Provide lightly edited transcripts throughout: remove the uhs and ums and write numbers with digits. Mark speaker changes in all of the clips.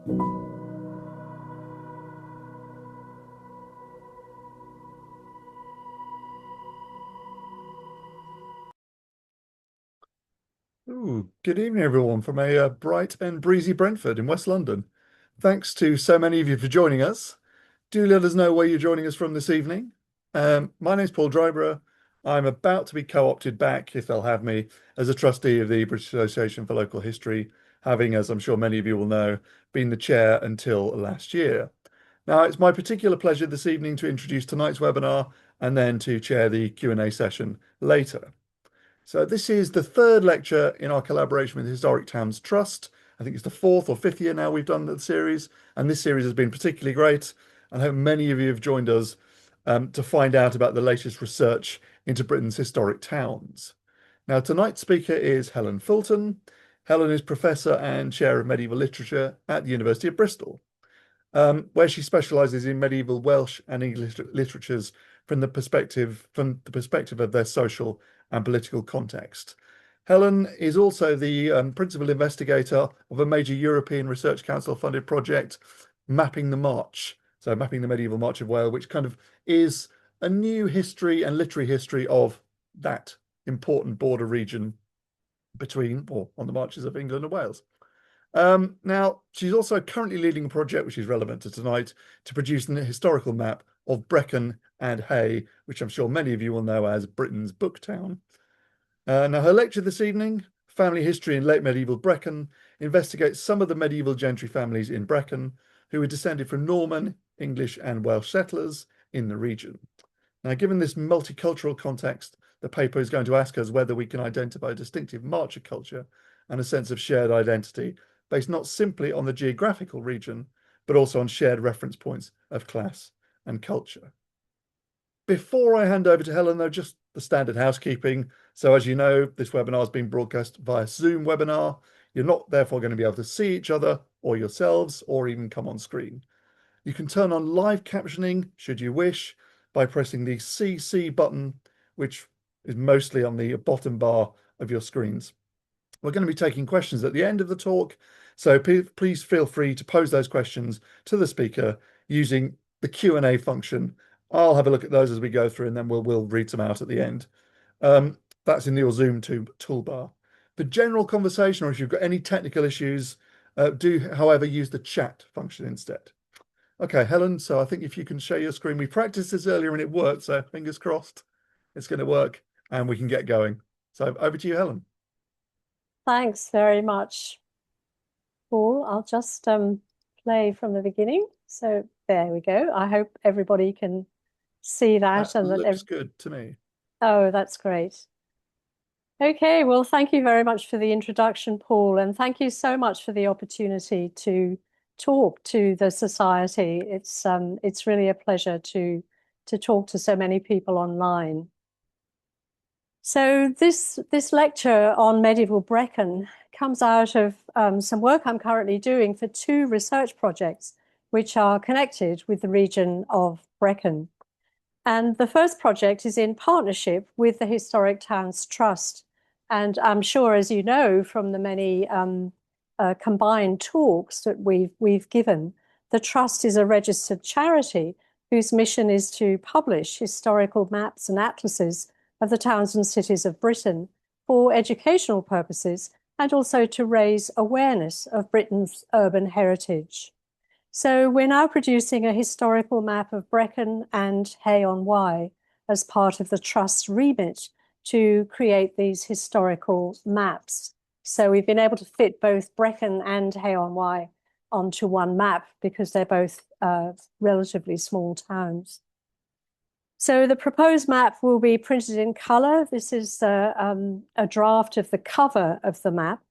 Speaker 1: Ooh, good evening, everyone, from a bright and breezy Brentford in West London. Thanks to so many of you for joining us. Do let us know where you're joining us from this evening. My name's Paul Dryborough. I'm about to be co-opted back, if they'll have me, as a trustee of the British Association for Local History, having, as I'm sure many of you will know, been the chair until last year. Now, it's my particular pleasure this evening to introduce tonight's webinar and then to chair the Q&A session later. So this is the third lecture in our collaboration with Historic Towns Trust. I think it's the fourth or fifth year now we've done the series, and this series has been particularly great. And I hope many of you have joined us to find out about the latest research into Britain's historic towns. Now, tonight's speaker is Helen Fulton. Helen is Professor and Chair of Medieval Literature at the University of Bristol, where she specialises in medieval Welsh and English literatures from the perspective of their social and political context. Helen is also the principal investigator of a major European Research Council funded project, Mapping the March. So Mapping the Medieval March of Wales, which kind of is a new history and literary history of that important border region between, or on the marches of England and Wales. Now, she's also currently leading a project which is relevant to tonight to produce an historical map of Brecon and Hay, which I'm sure many of you will know as Britain's Book Town. Now, her lecture this evening, Family History in Late Medieval Brecon, investigates some of the medieval gentry families in Brecon who were descended from Norman, English, and Welsh settlers in the region. Now, given this multicultural context, the paper is going to ask us whether we can identify a distinctive marcher culture and a sense of shared identity based not simply on the geographical region, but also on shared reference points of class and culture. Before I hand over to Helen, though, just the standard housekeeping. So as you know, this webinar has been broadcast via Zoom webinar. You're not therefore going to be able to see each other or yourselves or even come on screen. You can turn on live captioning, should you wish, by pressing the CC button, which is mostly on the bottom bar of your screens. We're going to be taking questions at the end of the talk, so please feel free to pose those questions to the speaker using the Q&A function. I'll have a look at those as we go through, and then we'll read them out at the end. That's in your Zoom toolbar. For general conversation, or if you've got any technical issues, do, however, use the chat function instead. Okay, Helen, so I think if you can share your screen. We practiced this earlier and it worked, so fingers crossed it's going to work and we can get going. So over to you, Helen.
Speaker 2: Thanks very much, Paul. I'll just play from the beginning. So there we go. I hope everybody can see that.
Speaker 1: That looks good to me.
Speaker 2: Oh, that's great. Okay, well, thank you very much for the introduction, Paul, and thank you so much for the opportunity to talk to the Society. It's really a pleasure to talk to so many people online. So this lecture on medieval Brecon comes out of some work I'm currently doing for two research projects which are connected with the region of Brecon. And the first project is in partnership with the Historic Towns Trust. And I'm sure, as you know, from the many combined talks that we've given, the Trust is a registered charity whose mission is to publish historical maps and atlases of the towns and cities of Britain for educational purposes and also to raise awareness of Britain's urban heritage. So we're now producing a historical map of Brecon and Hay-on-Wye as part of the Trust's remit to create these historical maps. So we've been able to fit both Brecon and Hay-on-Wye onto one map because they're both relatively small towns. So the proposed map will be printed in colour. This is a draft of the cover of the map,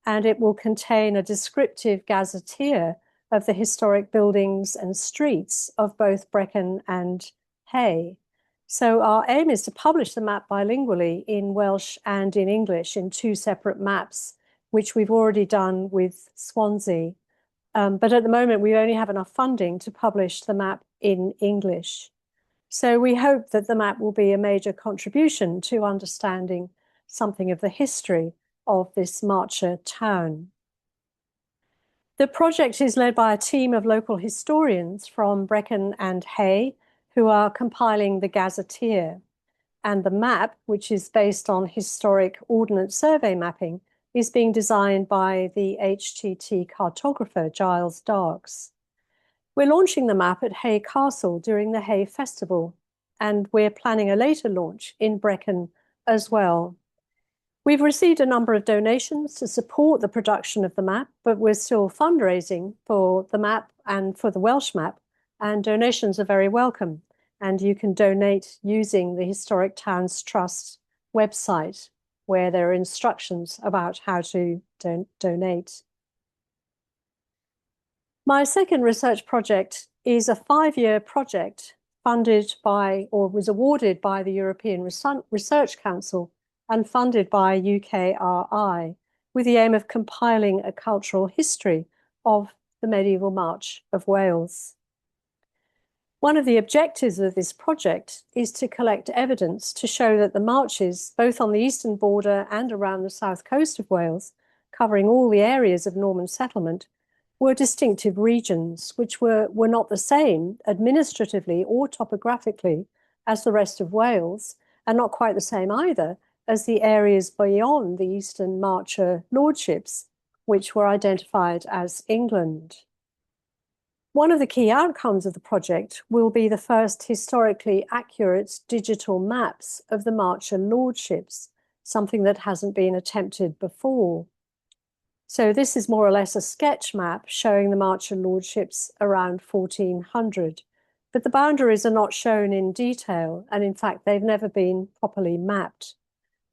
Speaker 2: and it will contain a descriptive gazetteer of the historic buildings and streets of both Brecon and Hay. So our aim is to publish the map bilingually in Welsh and in English in two separate maps, which we've already done with Swansea. But at the moment, we only have enough funding to publish the map in English. So we hope that the map will be a major contribution to understanding something of the history of this marcher town. The project is led by a team of local historians from Brecon and Hay, who are compiling the gazetteer. And the map, which is based on historic Ordnance Survey mapping, is being designed by the HTT cartographer Giles Darks. We're launching the map at Hay Castle during the Hay Festival, and we're planning a later launch in Brecon as well. We've received a number of donations to support the production of the map, but we're still fundraising for the map and for the Welsh map, and donations are very welcome. And you can donate using the Historic Towns Trust website, where there are instructions about how to donate. My second research project is a 5-year project funded by, or was awarded by the European Research Council and funded by UKRI, with the aim of compiling a cultural history of the medieval March of Wales. One of the objectives of this project is to collect evidence to show that the marches, both on the eastern border and around the south coast of Wales, covering all the areas of Norman settlement, were distinctive regions which were not the same administratively or topographically as the rest of Wales, and not quite the same either as the areas beyond the eastern Marcher lordships, which were identified as England. One of the key outcomes of the project will be the first historically accurate digital maps of the Marcher lordships, something that hasn't been attempted before. So this is more or less a sketch map showing the Marcher lordships around 1400, but the boundaries are not shown in detail, and in fact they've never been properly mapped.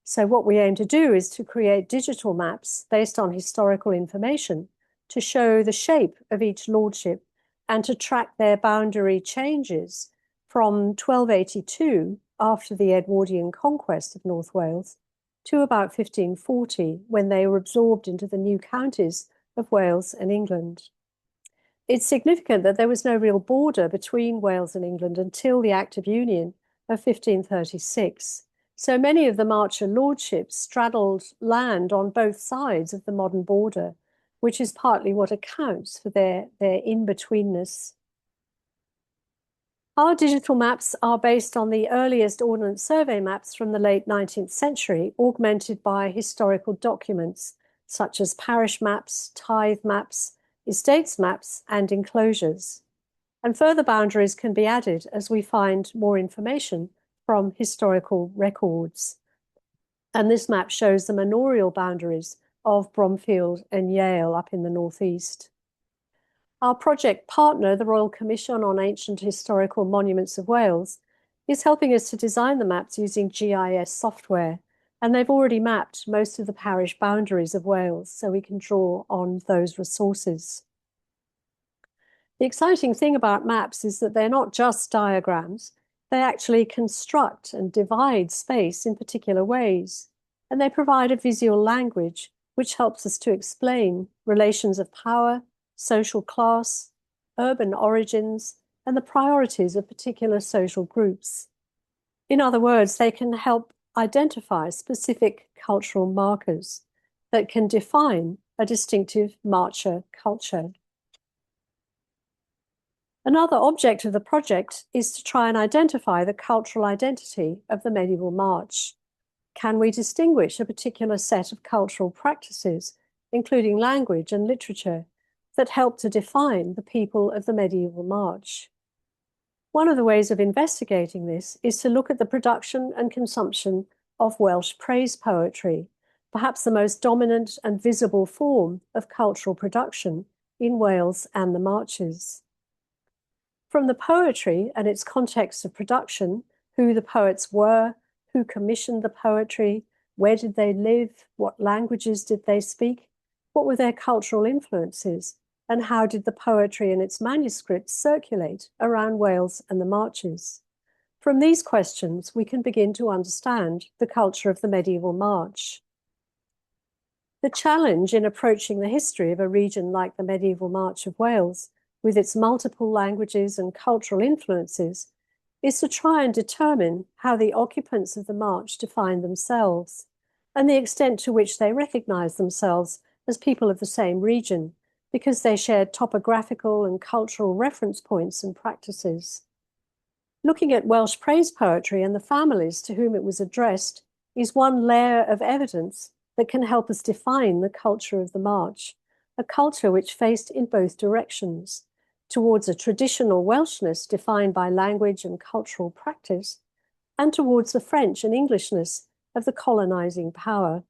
Speaker 2: So what we aim to do is to create digital maps based on historical information to show the shape of each lordship and to track their boundary changes from 1282, after the Edwardian conquest of North Wales, to about 1540, when they were absorbed into the new counties of Wales and England. It's significant that there was no real border between Wales and England until the Act of Union of 1536. So many of the Marcher lordships straddled land on both sides of the modern border, which is partly what accounts for their in-betweenness. Our digital maps are based on the earliest Ordnance Survey maps from the late 19th century, augmented by historical documents such as parish maps, tithe maps, estates maps, and enclosures. And further boundaries can be added as we find more information from historical records. And this map shows the manorial boundaries of Bromfield and Yale up in the northeast. Our project partner, the Royal Commission on Ancient Historical Monuments of Wales, is helping us to design the maps using GIS software, and they've already mapped most of the parish boundaries of Wales, so we can draw on those resources. The exciting thing about maps is that they're not just diagrams. They actually construct and divide space in particular ways, and they provide a visual language which helps us to explain relations of power, social class, urban origins, and the priorities of particular social groups. In other words, they can help identify specific cultural markers that can define a distinctive Marcher culture. Another object of the project is to try and identify the cultural identity of the medieval march. Can we distinguish a particular set of cultural practices, including language and literature, that help to define the people of the medieval march? One of the ways of investigating this is to look at the production and consumption of Welsh praise poetry, perhaps the most dominant and visible form of cultural production in Wales and the marches. From the poetry and its context of production, who the poets were, who commissioned the poetry, where did they live, what languages did they speak, what were their cultural influences, and how did the poetry and its manuscripts circulate around Wales and the marches? From these questions, we can begin to understand the culture of the medieval march. The challenge in approaching the history of a region like the medieval March of Wales, with its multiple languages and cultural influences, is to try and determine how the occupants of the march defined themselves, and the extent to which they recognized themselves as people of the same region, because they shared topographical and cultural reference points and practices. Looking at Welsh praise poetry and the families to whom it was addressed is one layer of evidence that can help us define the culture of the march, a culture which faced in both directions, towards a traditional Welshness defined by language and cultural practice, and towards the French and Englishness of the colonizing power.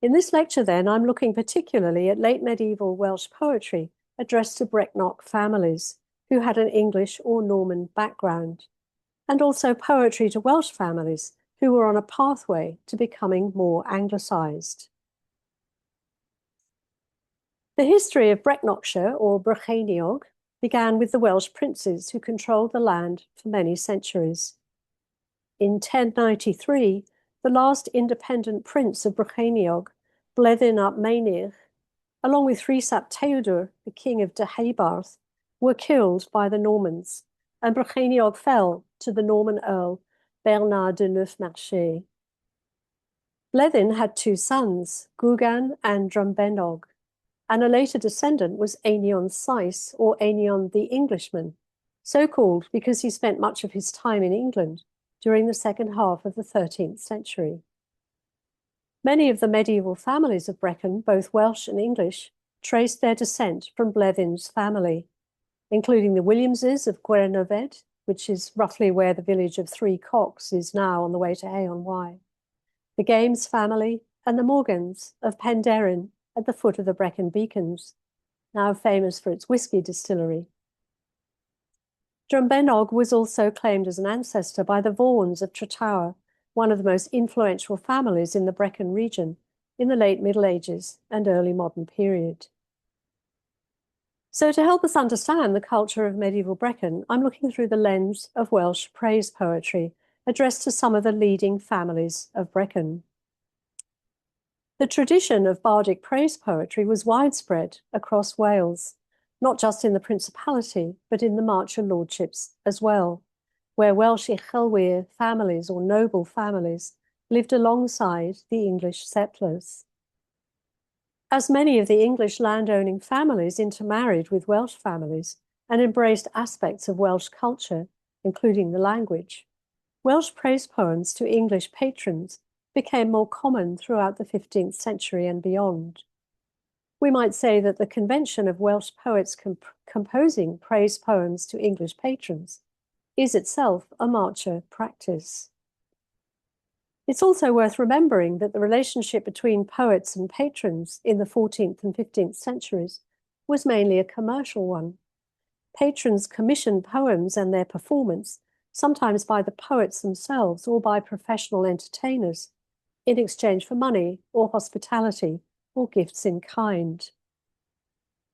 Speaker 2: In this lecture, then, I'm looking particularly at late medieval Welsh poetry addressed to Brecknock families who had an English or Norman background, and also poetry to Welsh families who were on a pathway to becoming more Anglicised. The history of Brecknockshire, or Brycheiniog, began with the Welsh princes who controlled the land for many centuries. In 1093, the last independent prince of Brycheiniog, Bleddyn ap Meinir, along with Rhys ap Tewdwr, the king of Deheubarth, were killed by the Normans, and Brycheiniog fell to the Norman earl Bernard de Neufmarché. Bleddyn had two sons, Gwgan and Drumbennog, and a later descendant was Einion Sais, or Einion the Englishman, so called because he spent much of his time in England during the second half of the 13th century. Many of the medieval families of Brecon, both Welsh and English, traced their descent from Bleddyn's family, including the Williamses of Gwernaved, which is roughly where the village of Three Cocks is now on the way to Hay-on-Wye, the Games family, and the Morgans of Penderyn at the foot of the Brecon Beacons, now famous for its whisky distillery. Drumbennog was also claimed as an ancestor by the Vaughans of Tratawa, one of the most influential families in the Brecon region in the late Middle Ages and early modern period. So to help us understand the culture of medieval Brecon, I'm looking through the lens of Welsh praise poetry addressed to some of the leading families of Brecon. The tradition of bardic praise poetry was widespread across Wales, not just in the Principality, but in the Marcher lordships as well, where Welsh Uchelwyr families or noble families lived alongside the English settlers. As many of the English landowning families intermarried with Welsh families and embraced aspects of Welsh culture, including the language, Welsh praise poems to English patrons became more common throughout the 15th century and beyond. We might say that the convention of Welsh poets composing praise poems to English patrons is itself a Marcher practice. It's also worth remembering that the relationship between poets and patrons in the 14th and 15th centuries was mainly a commercial one. Patrons commissioned poems and their performance, sometimes by the poets themselves or by professional entertainers, in exchange for money or hospitality or gifts in kind.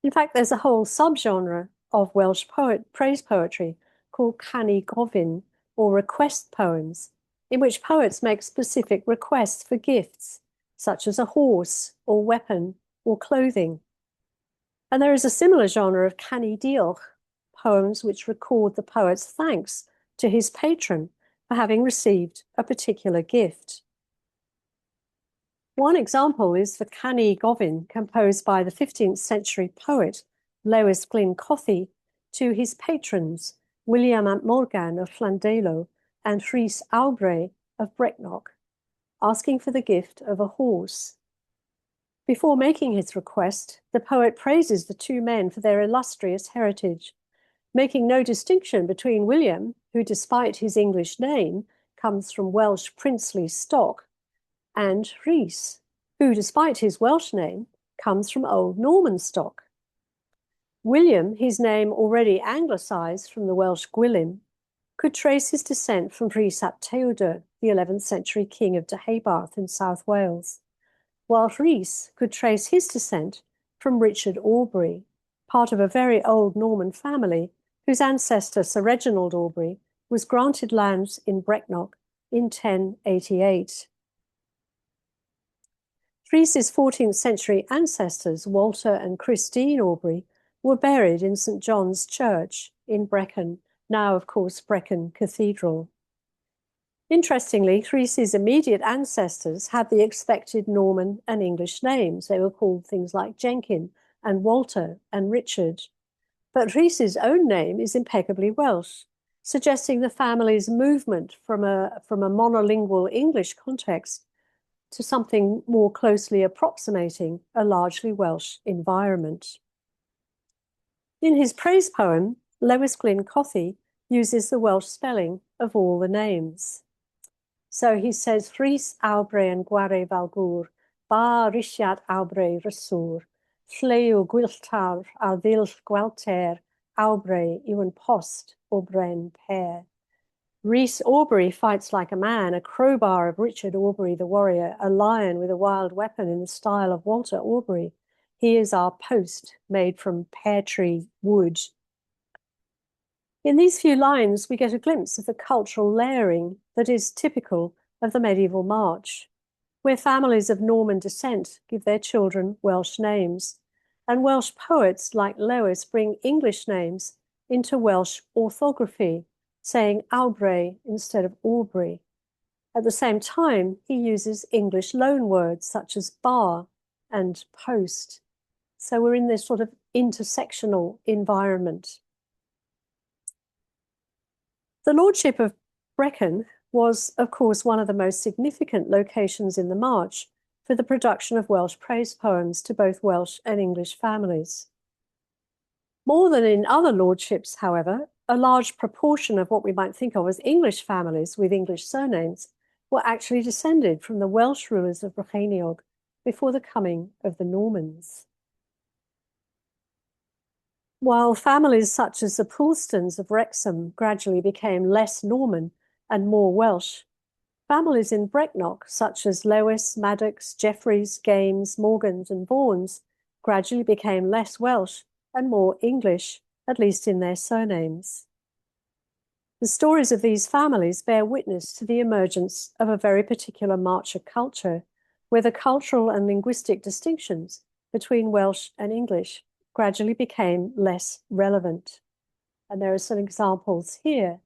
Speaker 2: In fact, there's a whole subgenre of Welsh praise poetry called canu gofyn, or request poems, in which poets make specific requests for gifts, such as a horse or weapon or clothing. And there is a similar genre of canu diolch, poems which record the poet's thanks to his patron for having received a particular gift. One example is the canu gofyn, composed by the 15th century poet Lewis Glyn Cothi to his patrons, William ap Morgan of Llandelo and Rhys Awbray of Brecknock, asking for the gift of a horse. Before making his request, the poet praises the two men for their illustrious heritage, making no distinction between William, who despite his English name comes from Welsh princely stock, and Rhys, who despite his Welsh name comes from Old Norman stock. William, his name already anglicised from the Welsh Gwilym, could trace his descent from Rhys ap Tewdwr, the 11th century king of Deheubarth in South Wales, while Rhys could trace his descent from Richard Aubrey, part of a very old Norman family whose ancestor Sir Reginald Aubrey was granted lands in Brecknock in 1088. Rhys's 14th century ancestors, Walter and Christine Aubrey, were buried in St. John's Church in Brecon, now, of course, Brecon Cathedral. Interestingly, Rhys's immediate ancestors had the expected Norman and English names. They were called things like Jenkin and Walter and Richard. But Rhys's own name is impeccably Welsh, suggesting the family's movement from a monolingual English context to something more closely approximating a largely Welsh environment. In his praise poem, Lewis Glyn Cothi uses the Welsh spelling of all the names. So he says, Rhys awbre yn gware falgwr, ba risiad awbre ryswr, llew gwyltar a ddilch gwalter, awbre yw yn post o bren per. Rhys Aubrey fights like a man, a crowbar of Richard Aubrey the warrior, a lion with a wild weapon in the style of Walter Aubrey. He is our post made from pear tree wood. In these few lines, we get a glimpse of the cultural layering that is typical of the medieval march, where families of Norman descent give their children Welsh names, and Welsh poets like Lewis bring English names into Welsh orthography, saying Awbre instead of Aubrey. At the same time, he uses English loan words such as bar and post. So we're in this sort of intersectional environment. The lordship of Brecon was, of course, one of the most significant locations in the march for the production of Welsh praise poems to both Welsh and English families. More than in other lordships, however, a large proportion of what we might think of as English families with English surnames were actually descended from the Welsh rulers of Brycheiniog before the coming of the Normans. While families such as the Fultons of Wrexham gradually became less Norman and more Welsh, families in Brecknock such as Lewis, Maddox, Jeffreys, Games, Morgans and Vaughans gradually became less Welsh and more English, at least in their surnames. The stories of these families bear witness to the emergence of a very particular marcher culture, where the cultural and linguistic distinctions between Welsh and English gradually became less relevant. And there are some examples here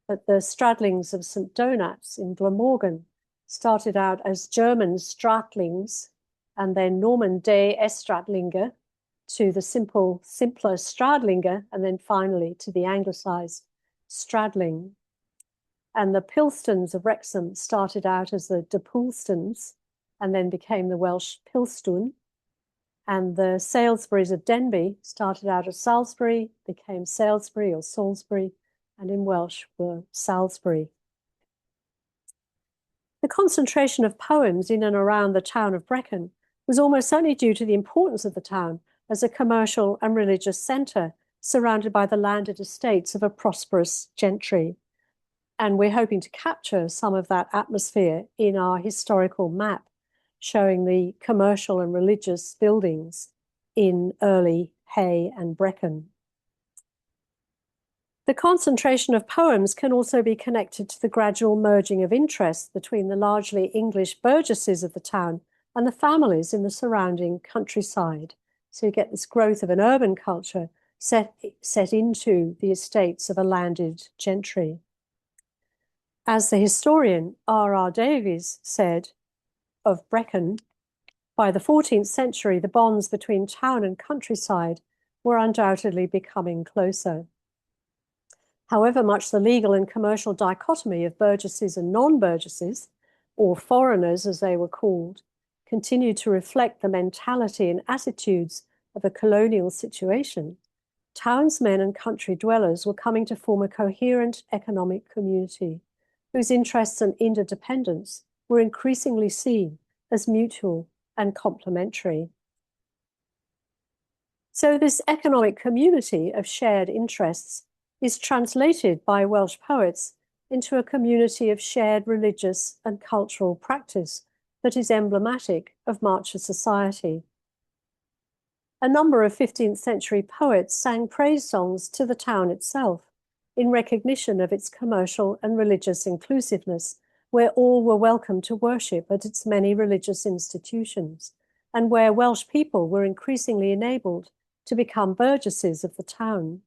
Speaker 2: that the Stradlings of St. Donats in Glamorgan started out as German Stratlings and then Norman de Estradlinger to the simpler Stradlinger, and then finally to the anglicized Stradling. And the Pilstons of Wrexham started out as the de Poolstons and then became the Welsh Pilstun. And the Salisburys of Denbigh started out as Salisbury, became Salisbury or Salisbury, and in Welsh were Salisbury. The concentration of poems in and around the town of Brecon was almost certainly due to the importance of the town as a commercial and religious centre surrounded by the landed estates of a prosperous gentry. And we're hoping to capture some of that atmosphere in our historical map, showing the commercial and religious buildings in early Hay and Brecon. The concentration of poems can also be connected to the gradual merging of interests between the largely English burgesses of the town and the families in the surrounding countryside. So you get this growth of an urban culture set into the estates of a landed gentry. As the historian R.R. Davies said of Brecon, by the 14th century, the bonds between town and countryside were undoubtedly becoming closer. However much the legal and commercial dichotomy of burgesses and non-burgesses, or foreigners as they were called, continued to reflect the mentality and attitudes of a colonial situation, townsmen and country dwellers were coming to form a coherent economic community whose interests and interdependence were increasingly seen as mutual and complementary. So this economic community of shared interests is translated by Welsh poets into a community of shared religious and cultural practice that is emblematic of Marcher society. A number of 15th century poets sang praise songs to the town itself in recognition of its commercial and religious inclusiveness, where all were welcome to worship at its many religious institutions, and where Welsh people were increasingly enabled to become burgesses of the town.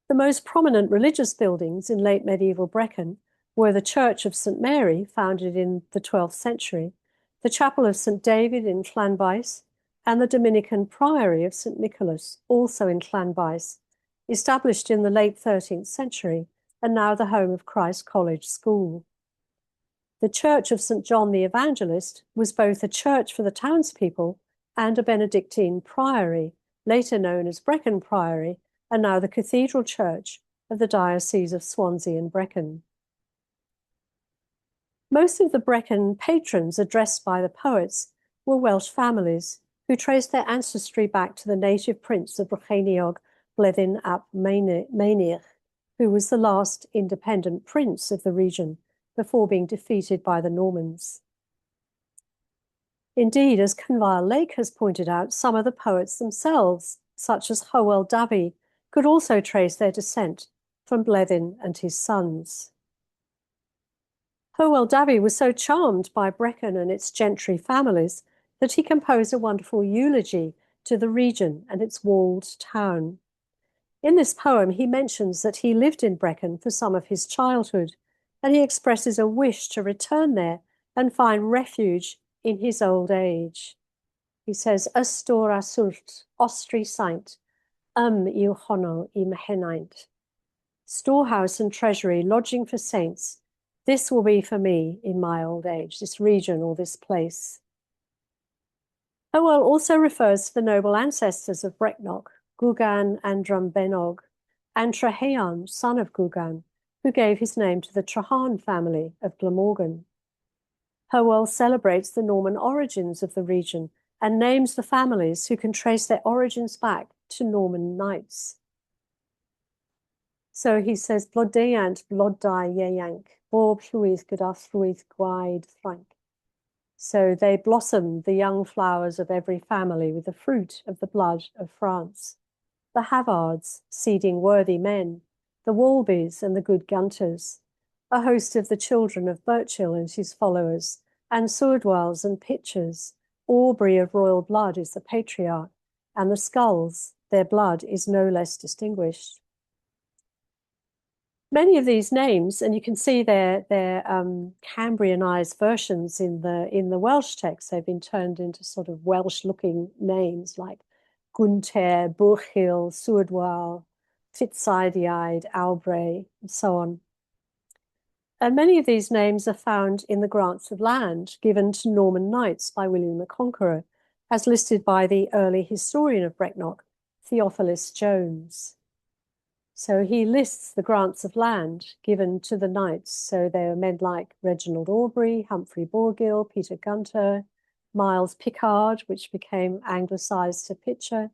Speaker 2: The most prominent religious buildings in late medieval Brecon were the Church of St. Mary, founded in the 12th century, the Chapel of St. David in Llanfaes, and the Dominican Priory of St. Nicholas, also in Llanbeis, established in the late 13th century and now the home of Christ College School. The Church of St. John the Evangelist was both a church for the townspeople and a Benedictine priory, later known as Brecon Priory, and now the cathedral church of the Diocese of Swansea and Brecon. Most of the Brecon patrons addressed by the poets were Welsh families who traced their ancestry back to the native prince of Brycheiniog Bleddyn ap Meinich, who was the last independent prince of the region before being defeated by the Normans. Indeed, as Cynvael Lake has pointed out, some of the poets themselves, such as Hywel Dda, could also trace their descent from Bleddyn and his sons. Hywel Dda was so charmed by Brecon and its gentry families that he composed a wonderful eulogy to the region and its walled town. In this poem, he mentions that he lived in Brecon for some of his childhood, and he expresses a wish to return there and find refuge in his old age. He says, Ystor a swrt, ostri saint, yw honno I mhenaint. Storehouse and treasury, lodging for saints, this will be for me in my old age, this region or this place. Hywel also refers to the noble ancestors of Brecnoch, Gugan and Drumbenog, and Trehearn, son of Gugan, who gave his name to the Treharn family of Glamorgan. Hywel celebrates the Norman origins of the region and names the families who can trace their origins back to Norman knights. So he says, Blodeuant blodau ieyank, bob llwyth gyda ffrwyth gwaed Ffrainc. So they blossomed, the young flowers of every family, with the fruit of the blood of France. The Havards, seeding worthy men, the Walbys and the good Gunters, a host of the children of Burchill and his followers, and Swordwells and Pitchers. Aubrey of royal blood is the patriarch, and the Skulls, their blood is no less distinguished. Many of these names, and you can see their Cambrianized versions in the Welsh text, they've been turned into sort of Welsh-looking names like Gwynter, Burchill, Swordwell, Fitzsidiaid, Aubrey, and so on. And many of these names are found in the grants of land given to Norman knights by William the Conqueror, as listed by the early historian of Brecnoch, Theophilus Jones. So he lists the grants of land given to the knights. So there are men like Reginald Aubrey, Humphrey Borgill, Peter Gunter, Miles Pickard, which became anglicised to Pitcher,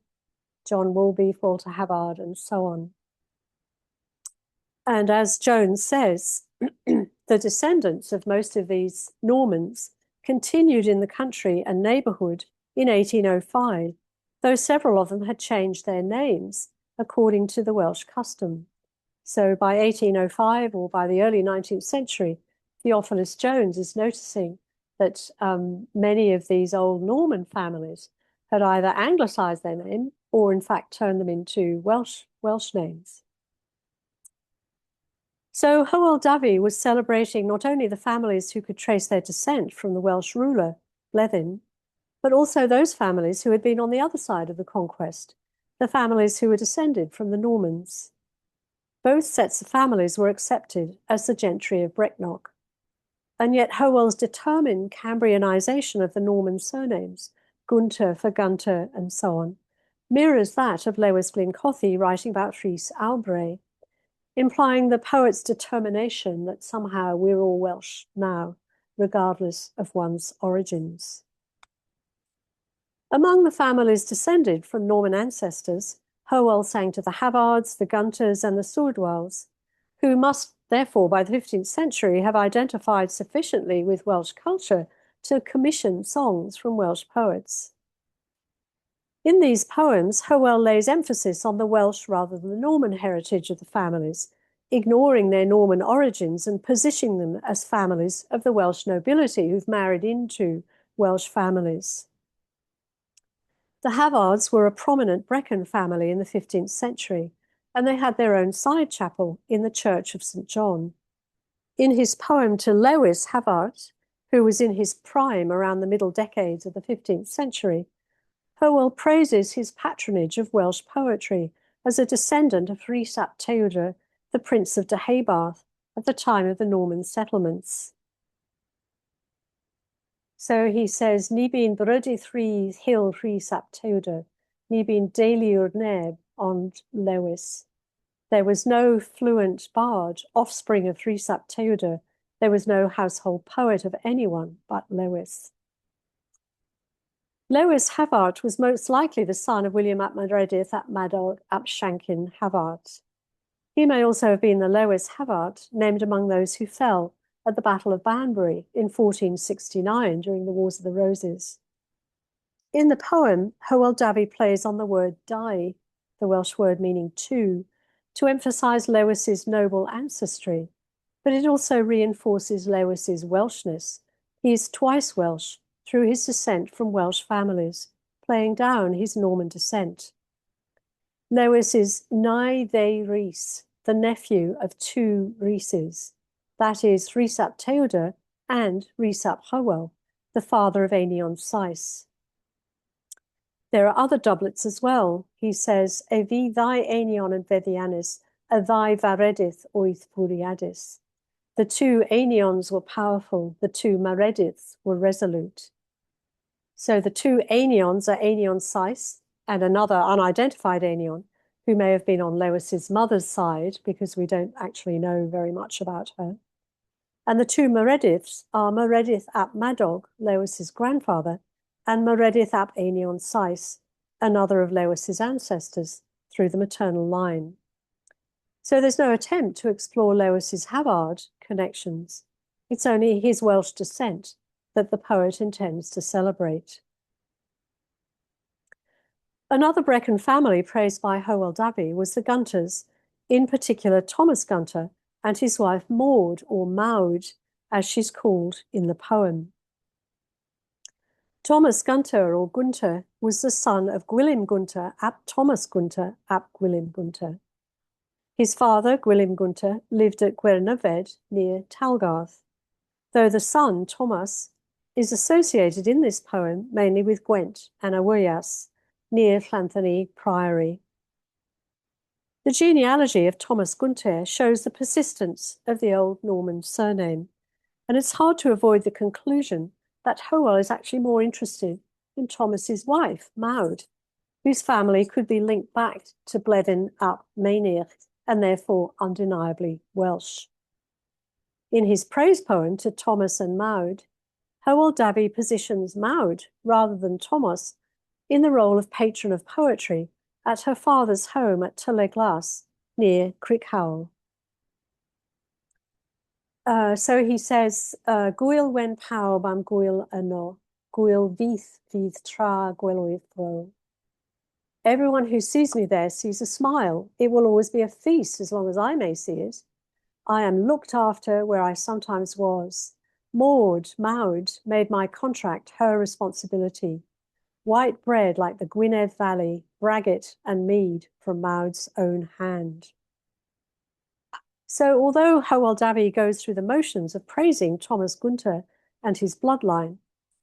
Speaker 2: John Walby, Walter Havard, and so on. And as Jones says, the descendants of most of these Normans continued in the country and neighbourhood in 1805, though several of them had changed their names according to the Welsh custom. So by 1805 or by the early 19th century, Theophilus Jones is noticing that many of these old Norman families had either anglicised their name or in fact turned them into Welsh names. So Hywel Dda was celebrating not only the families who could trace their descent from the Welsh ruler, Bleddyn, but also those families who had been on the other side of the conquest, the families who were descended from the Normans. Both sets of families were accepted as the gentry of Brecnoch. And yet Hywel's determined Cambrianization of the Norman surnames, Gunter for Gunter and so on, mirrors that of Lewis Glyn Cothi writing about Rhys Aubrey, implying the poet's determination that somehow we're all Welsh now, regardless of one's origins. Among the families descended from Norman ancestors, Hywel sang to the Havards, the Gunters, and the Swordwells, who must therefore by the 15th century have identified sufficiently with Welsh culture to commission songs from Welsh poets. In these poems, Hywel lays emphasis on the Welsh rather than the Norman heritage of the families, ignoring their Norman origins and positioning them as families of the Welsh nobility who've married into Welsh families. The Havards were a prominent Brecon family in the 15th century, and they had their own side chapel in the Church of St. John. In his poem to Lewis Havard, who was in his prime around the middle decades of the 15th century, Howell praises his patronage of Welsh poetry as a descendant of Rhys ap Tewdwr, the Prince of Deheubarth, at the time of the Norman settlements. So he says, Ni byn brydydd Hill Rhys ap Tewdwr, ni byn deiliwr neb ond Lewis. There was no fluent bard, offspring of Rhys ap Tewdwr. There was no household poet of anyone but Lewis. Lewis Havart was most likely the son of William ap Meredydd ap Madog ap Shankin Havart. He may also have been the Lewis Havart named among those who fell at the Battle of Banbury in 1469 during the Wars of the Roses. In the poem, Hywel Dda plays on the word dau, the Welsh word meaning two, to emphasize Lewis's noble ancestry, but it also reinforces Lewis's Welshness. He is twice Welsh through his descent from Welsh families, playing down his Norman descent. Lewis is nai ddei Rhys, the nephew of two Rhyses, that is, Rhys ap Tewdwr and Rhys ap Hywel, the father of Einion Sais. There are other doublets as well. He says, E fi ddau Einion yn feddiannus, a ddau faredydd wyth bwriadus. The two Einions were powerful, the two Maredyds were resolute. So the two Einions are Einion Sais and another unidentified Einion, who may have been on Lewis's mother's side, because we don't actually know very much about her. And the two Meredyds are Meredydd ap Madog, Lewis's grandfather, and Meredydd ap Einion Sais, another of Lewis's ancestors, through the maternal line. So there's no attempt to explore Lewis's Havard connections. It's only his Welsh descent that the poet intends to celebrate. Another Brecon family praised by Hywel Dda was the Gunters, in particular Thomas Gunter and his wife Maud, or Maud, as she's called in the poem. Thomas Gunter, or Gunter, was the son of Gwilym Gunter ap Thomas Gunter ap Gwilym Gunter. His father, Gwilym Gunter, lived at Gwernaved near Talgarth, though the son, Thomas, is associated in this poem mainly with Gwent and Awyas, near Llanthony Priory. The genealogy of Thomas Gunter shows the persistence of the Old Norman surname, and it's hard to avoid the conclusion that Hywel is actually more interested in Thomas's wife, Maud, whose family could be linked back to Bleddyn ap Mainirch and therefore undeniably Welsh. In his praise poem to Thomas and Maud, Hywel Dda positions Maud, rather than Thomas, in the role of patron of poetry at her father's home at Tulleglas, near Crickhowell. So he says, Gwyl wen pawb am gwyl yno, gwyl fydd tra gwylwyr fro. Everyone who sees me there sees a smile. It will always be a feast as long as I may see it. I am looked after where I sometimes was. Maud made my contract her responsibility. White bread like the Gwynedd Valley, bragget and mead from Maud's own hand. So although Hywel Dda goes through the motions of praising Thomas Gunter and his bloodline,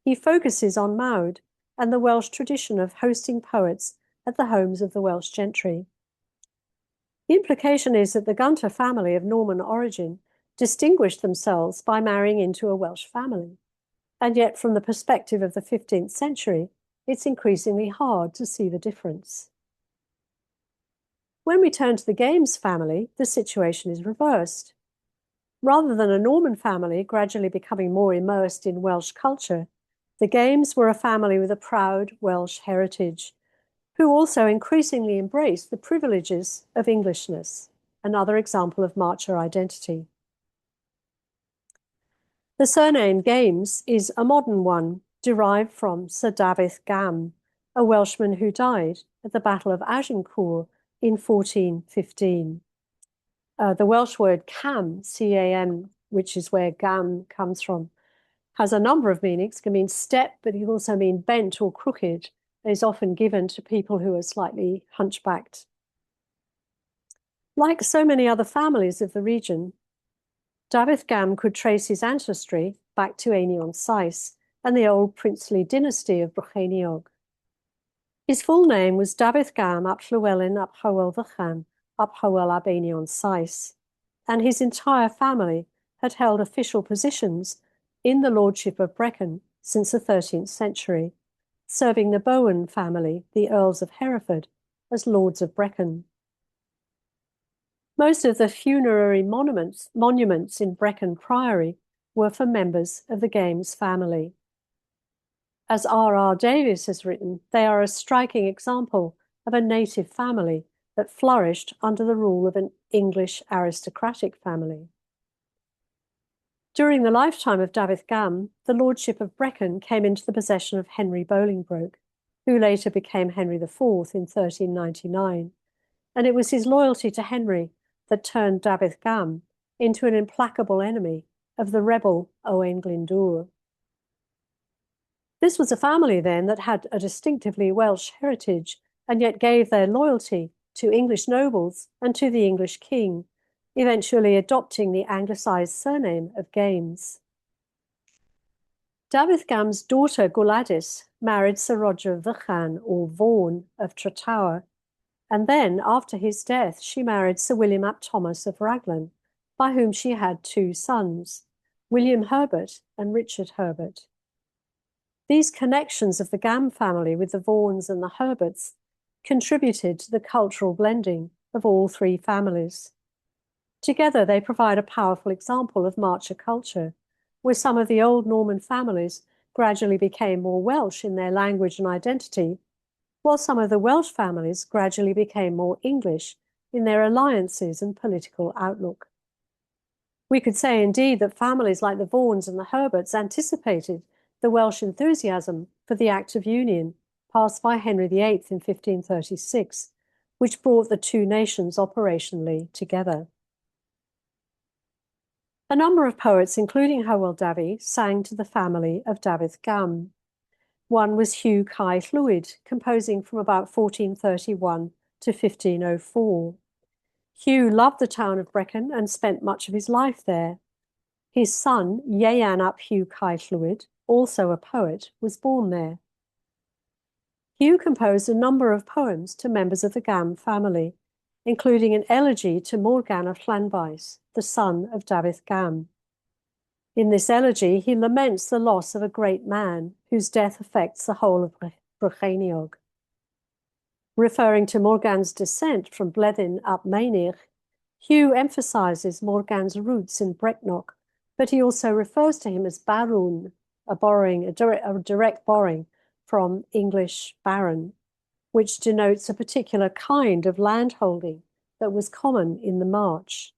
Speaker 2: he focuses on Maud and the Welsh tradition of hosting poets at the homes of the Welsh gentry. The implication is that the Gunter family of Norman origin distinguished themselves by marrying into a Welsh family, and yet from the perspective of the 15th century, it's increasingly hard to see the difference. When we turn to the Games family, the situation is reversed. Rather than a Norman family gradually becoming more immersed in Welsh culture, the Games were a family with a proud Welsh heritage, who also increasingly embraced the privileges of Englishness, another example of Marcher identity. The surname Games is a modern one, derived from Sir Dafydd Gam, a Welshman who died at the Battle of Agincourt in 1415. The Welsh word cam, C-A-M, which is where Gam comes from, has a number of meanings. It can mean step, but it can also mean bent or crooked. It is often given to people who are slightly hunchbacked. Like so many other families of the region, Dafydd Gam could trace his ancestry back to Einion Sais and the old princely dynasty of Brycheiniog. His full name was Dafydd Gam ap Llywelyn ap Hywel Ddychan ap Hywel ab Einion Sais, and his entire family had held official positions in the lordship of Brecon since the 13th century, serving the Bowen family, the Earls of Hereford, as Lords of Brecon. Most of the funerary monuments in Brecon Priory were for members of the Games family. As R.R. Davies has written, they are a striking example of a native family that flourished under the rule of an English aristocratic family. During the lifetime of Dafydd Gam, the lordship of Brecon came into the possession of Henry Bolingbroke, who later became Henry IV in 1399, and it was his loyalty to Henry that turned Dafydd Gam into an implacable enemy of the rebel Owain Glyndŵr. This was a family then that had a distinctively Welsh heritage and yet gave their loyalty to English nobles and to the English king, eventually adopting the anglicised surname of Games. Dafydd Gam's daughter Gwladys married Sir Roger Vychan or Vaughan of Tratawa, and then, after his death, she married Sir William ap Thomas of Raglan, by whom she had two sons, William Herbert and Richard Herbert. These connections of the Gam family with the Vaughans and the Herberts contributed to the cultural blending of all three families. Together, they provide a powerful example of Marcher culture, where some of the old Norman families gradually became more Welsh in their language and identity, while some of the Welsh families gradually became more English in their alliances and political outlook. We could say indeed that families like the Vaughans and the Herberts anticipated the Welsh enthusiasm for the Act of Union passed by Henry VIII in 1536, which brought the two nations operationally together. A number of poets, including Hywel Dda, sang to the family of Dafydd Gam. One was Hugh Cai Llwyd, composing from about 1431 to 1504. Hugh loved the town of Brecon and spent much of his life there. His son, Ieuan ap Hugh Cai Llwyd, also a poet, was born there. Hugh composed a number of poems to members of the Gam family, including an elegy to Morgan of Llanfaes, the son of Dafydd Gam. In this elegy, he laments the loss of a great man whose death affects the whole of Brycheiniog. Referring to Morgan's descent from Bleddyn ap Meinir, Hugh emphasises Morgan's roots in Brecknock, but he also refers to him as Barwn, a direct borrowing from English baron, which denotes a particular kind of landholding that was common in the March.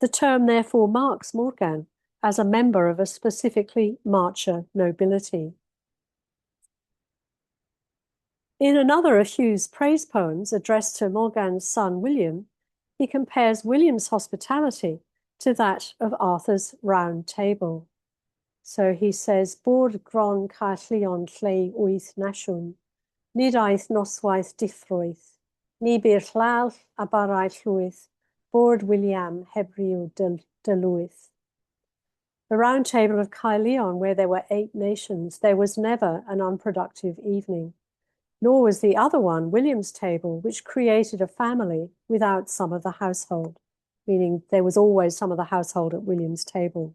Speaker 2: The term therefore marks Morgan as a member of a specifically Marcher nobility. In another of Hugh's praise poems addressed to Morgan's son William, he compares William's hospitality to that of Arthur's Round Table. So he says, Bord gron caerllion lle wyth nasiwn, nid aeth noswaith dithroeth, ni byr llall a barau llwyth, Bord William hebryw dylwyth. The Round Table of Caerllion, where there were 8 nations, there was never an unproductive evening. Nor was the other one, William's Table, which created a family without some of the household, meaning there was always some of the household at William's Table.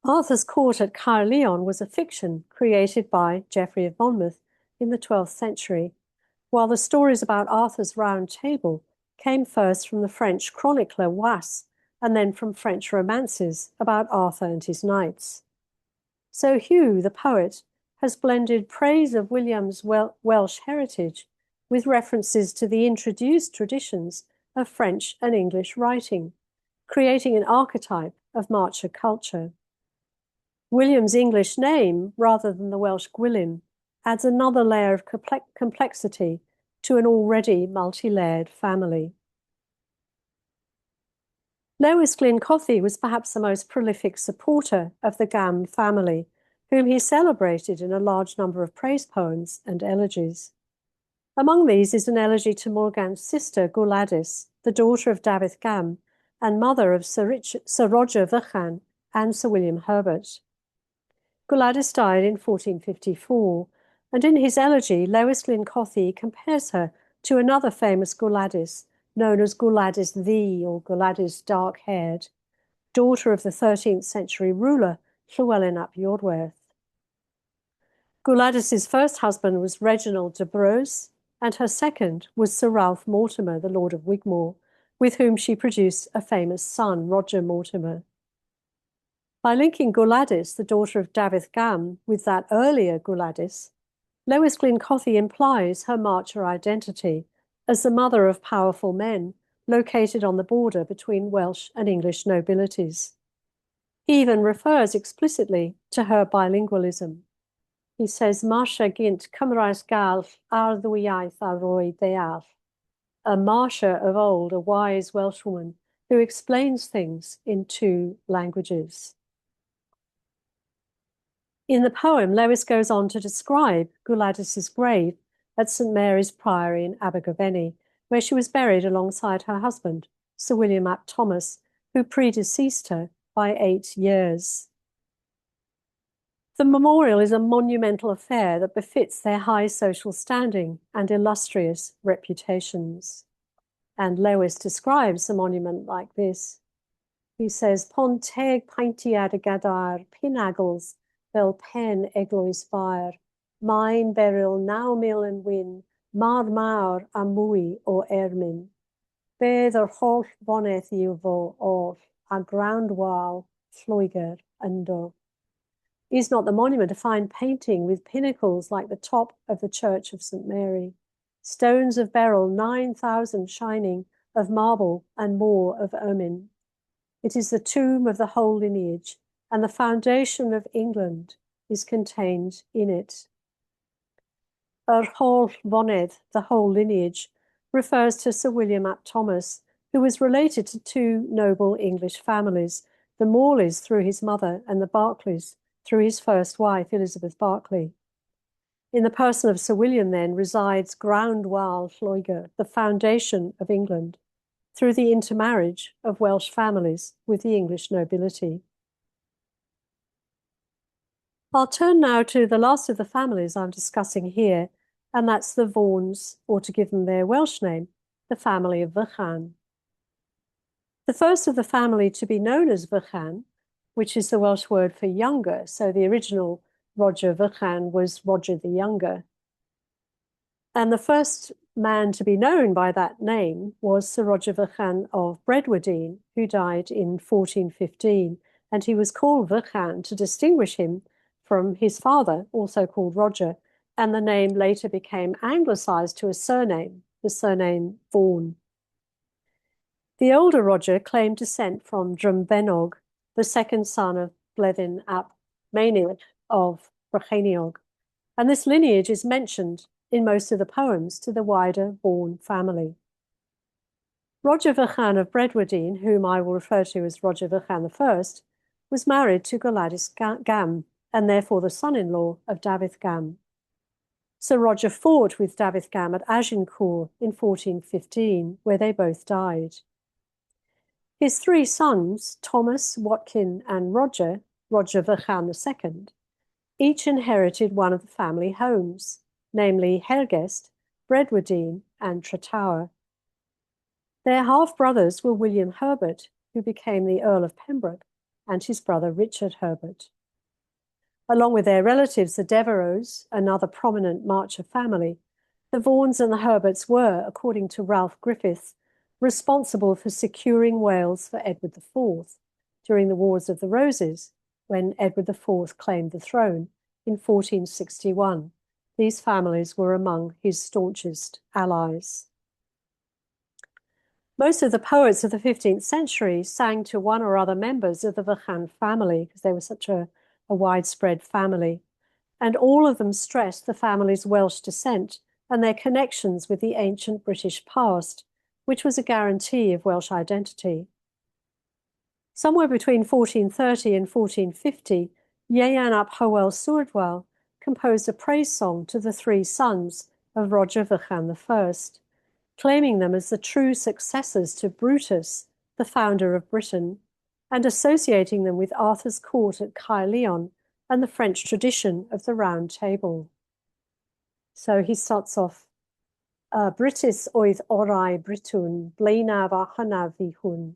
Speaker 2: Arthur's Court at Caerllion was a fiction created by Geoffrey of Monmouth in the 12th century, while the stories about Arthur's Round Table came first from the French chronicler Was, and then from French romances about Arthur and his knights. So Hugh, the poet, has blended praise of William's Welsh heritage with references to the introduced traditions of French and English writing, creating an archetype of Marcher culture. William's English name, rather than the Welsh Gwilym, adds another layer of complexity to an already multi-layered family. Lewis Glyn Cothi was perhaps the most prolific supporter of the Gam family, whom he celebrated in a large number of praise poems and elegies. Among these is an elegy to Morgan's sister Gwladys, the daughter of Dafydd Gam and mother of Sir Roger Vychan and Sir William Herbert. Gwladys died in 1454, And in his elegy, Lewis Glyn Cothi compares her to another famous Gwladys, known as Gwladys Ddu or Gwladys Dark-Haired, daughter of the 13th century ruler Llywelyn ap Iorwerth. Gwladys's first husband was Reginald de Breuse, and her second was Sir Ralph Mortimer, the Lord of Wigmore, with whom she produced a famous son, Roger Mortimer. By linking Gwladys, the daughter of Dafydd Gam, with that earlier Gwladys, Lewis Glyn Cothi implies her marcher identity as the mother of powerful men located on the border between Welsh and English nobilities. He even refers explicitly to her bilingualism. He says, Marcia gynt Cymraes Galf ar ddwy iaith a roi deall. A Marcia of old, a wise Welshwoman who explains things in two languages. In the poem, Lewis goes on to describe Gwladys's grave at St Mary's Priory in Abergavenny, where she was buried alongside her husband, Sir William ap Thomas, who predeceased her by 8 years. The memorial is a monumental affair that befits their high social standing and illustrious reputations. And Lewis describes the monument like this. He says, Pon teg paintiad y gadar, pinagles, fel pen eglwys fawr, mae'n beryl 9,000 yn wyn, mar mawr a mwy o ermyn. Bedd yr holl foneth i'w fo oll, a ground wall, Lloegr yndo. Is not the monument a fine painting with pinnacles like the top of the Church of St. Mary, stones of beryl 9,000 shining, of marble and more of ermine? It is the tomb of the whole lineage, and the foundation of England is contained in it. Yr holl fonedd, the whole lineage, refers to Sir William ap Thomas, who was related to two noble English families, the Morleys through his mother and the Berkeleys through his first wife, Elizabeth Berkeley. In the person of Sir William, then, resides Ground Wal Lloegr, the foundation of England, through the intermarriage of Welsh families with the English nobility. I'll turn now to the last of the families I'm discussing here, and that's the Vaughans, or to give them their Welsh name, the family of Brecon. The first of the family to be known as Brecon, which is the Welsh word for younger, so the original Roger Brecon was Roger the Younger. And the first man to be known by that name was Sir Roger Brecon of Bredwardine, who died in 1415, and he was called Brecon to distinguish him from his father, also called Roger, and the name later became anglicised to a surname, the surname Vaughan. The older Roger claimed descent from Drumbenog, the second son of Blethyn ap Mainig of Brycheiniog, and this lineage is mentioned in most of the poems to the wider Vaughan family. Roger Brecon of Bredwardine, whom I will refer to as Roger Brecon I, was married to Gwladys Gam, and therefore the son-in-law of Dafydd Gam. Sir Roger fought with Dafydd Gam at Agincourt in 1415, where they both died. His three sons, Thomas, Watkin, and Roger, Roger Brecon II, each inherited one of the family homes, namely Hergest, Bredwardine, and Tretower. Their half-brothers were William Herbert, who became the Earl of Pembroke, and his brother Richard Herbert. Along with their relatives, the Devereux, another prominent Marcher family, the Vaughans and the Herberts were, according to Ralph Griffith, responsible for securing Wales for Edward IV during the Wars of the Roses, when Edward IV claimed the throne in 1461. These families were among his staunchest allies. Most of the poets of the 15th century sang to one or other members of the Brecon family, because they were such a widespread family, and all of them stressed the family's Welsh descent and their connections with the ancient British past, which was a guarantee of Welsh identity. Somewhere between 1430 and 1450, Ieuan ap Hywel Swrdwell composed a praise song to the three sons of Roger Brecon I, claiming them as the true successors to Brutus, the founder of Britain, and associating them with Arthur's court at Caerleon and the French tradition of the Round Table. So he starts off, Britis oedd orau Britwn, blaenaf a hynaf fi hwn.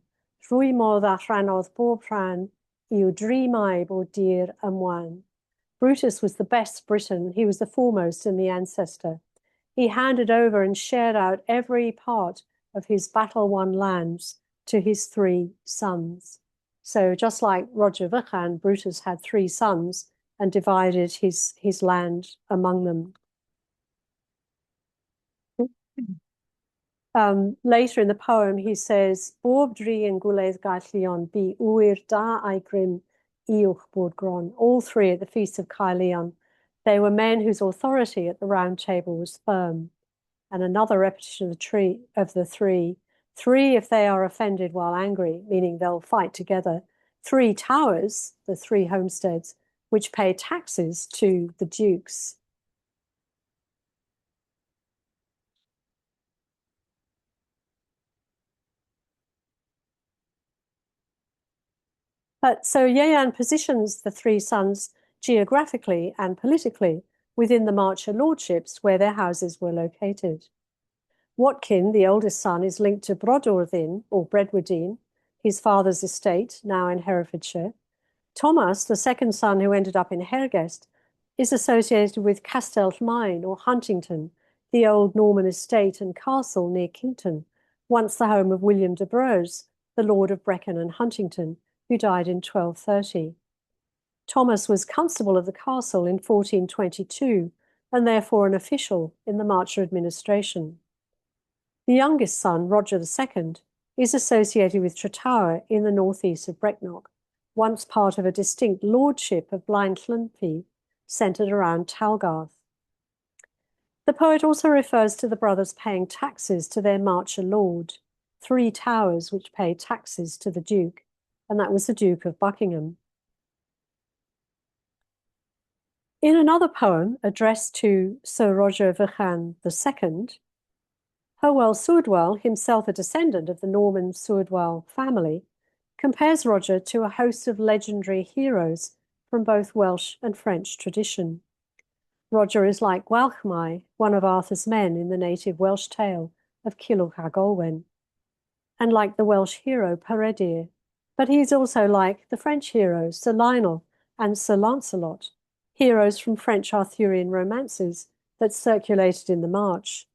Speaker 2: Rwy modd a rhannodd bob rhan i'w drimau o dir ymwan. Brutus was the best Briton. He was the foremost in the ancestor. He handed over and shared out every part of his battle-won lands to his 3 sons. So just like Roger Brecon, Brutus had 3 sons and divided his land among them. Later in the poem, he says, Bob dri yn gwledd Gaerllion, bi ŵyr da a'i grym uwch bod gron. All 3 at the Feast of Caerllion. They were men whose authority at the round table was firm. And another repetition of the 3. 3 if they are offended while angry, meaning they'll fight together. 3 towers, the 3 homesteads, which pay taxes to the dukes. But so Ieuan positions the 3 sons geographically and politically within the Marcher lordships where their houses were located. Watkin, the oldest son, is linked to Brodorddin, or Bredwardine, his father's estate, now in Herefordshire. Thomas, the second son who ended up in Hergest, is associated with Castellmaen, or Huntington, the old Norman estate and castle near Kington, once the home of William de Braose, the Lord of Brecon and Huntington, who died in 1230. Thomas was constable of the castle in 1422, and therefore an official in the Marcher administration. The youngest son, Roger II, is associated with Tretower in the northeast of Brecknock, once part of a distinct lordship of Blaenllenfi, centered around Talgarth. The poet also refers to the brothers paying taxes to their Marcher lord, 3 towers which pay taxes to the Duke, and that was the Duke of Buckingham. In another poem addressed to Sir Roger Brecon II, Hywel Sewdwell, himself a descendant of the Norman Sewdwell family, compares Roger to a host of legendary heroes from both Welsh and French tradition. Roger is like Gwalchmai, one of Arthur's men in the native Welsh tale of Culhwch ag Olwen, and like the Welsh hero Peredur, but he is also like the French heroes Sir Lionel and Sir Lancelot, heroes from French Arthurian romances that circulated in the March.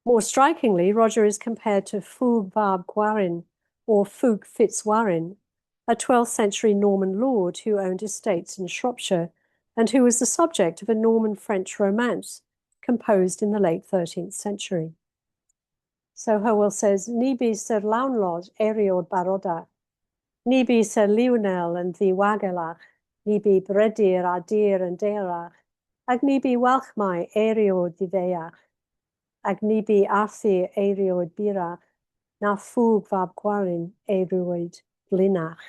Speaker 2: More strikingly, Roger is compared to Fwg fab Gwarin, or Fwg Fitzwarin, a 12th century Norman lord who owned estates in Shropshire and who was the subject of a Norman-French romance composed in the late 13th century. So Hywel says, Ni bu Sir Lawnlod eriod baroda, ni bu Sir Lionel yn ddiwagelach, ni bu Bredir a dir yn deirach, ag ni bu Walchmai eriod ddiddeach, ag ni bu Arthur eriod birach, na Fwg fab Gwarin eriod blinach,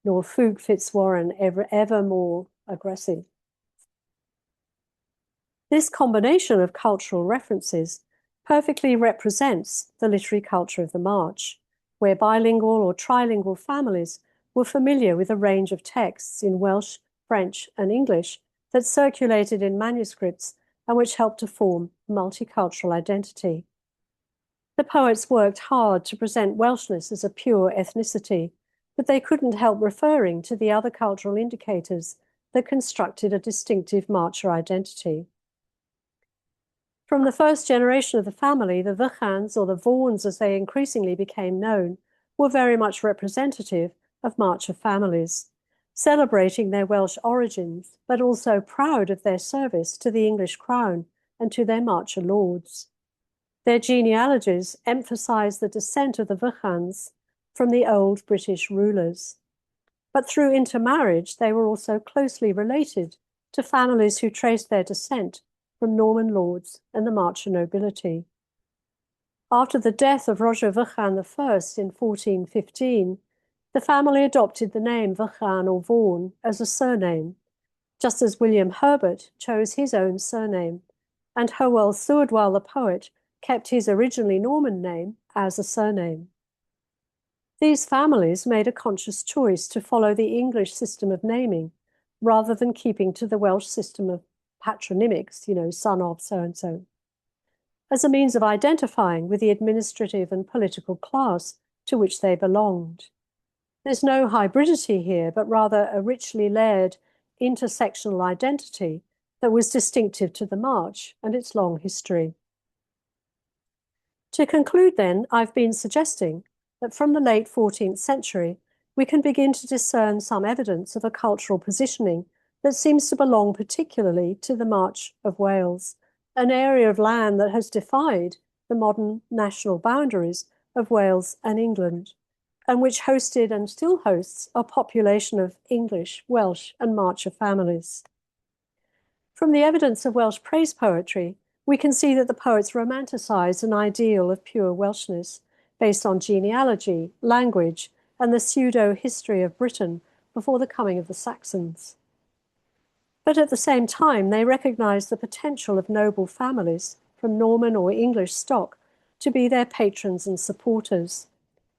Speaker 2: nor Fwg Fitzwarren ever more aggressive. This combination of cultural references perfectly represents the literary culture of the March, where bilingual or trilingual families were familiar with a range of texts in Welsh, French, and English that circulated in manuscripts and which helped to form multicultural identity. The poets worked hard to present Welshness as a pure ethnicity, but they couldn't help referring to the other cultural indicators that constructed a distinctive Marcher identity. From the first generation of the family, the Vychans, or the Vaughans as they increasingly became known, were very much representative of Marcher families, celebrating their Welsh origins, but also proud of their service to the English crown and to their Marcher lords. Their genealogies emphasize the descent of the Vychans from the old British rulers. But through intermarriage, they were also closely related to families who traced their descent from Norman lords and the Marcher nobility. After the death of Roger Brecon I in 1415, the family adopted the name Vychan or Vaughan as a surname, just as William Herbert chose his own surname, and Hywel Sewdwell the poet kept his originally Norman name as a surname. These families made a conscious choice to follow the English system of naming rather than keeping to the Welsh system of patronymics, son of so-and-so, as a means of identifying with the administrative and political class to which they belonged. There's no hybridity here, but rather a richly layered intersectional identity that was distinctive to the march and its long history. To conclude then, I've been suggesting that from the late 14th century, we can begin to discern some evidence of a cultural positioning that seems to belong particularly to the March of Wales, an area of land that has defied the modern national boundaries of Wales and England, and which hosted and still hosts a population of English, Welsh, and Marcher families. From the evidence of Welsh praise poetry, we can see that the poets romanticized an ideal of pure Welshness based on genealogy, language, and the pseudo-history of Britain before the coming of the Saxons. But at the same time, they recognized the potential of noble families from Norman or English stock to be their patrons and supporters,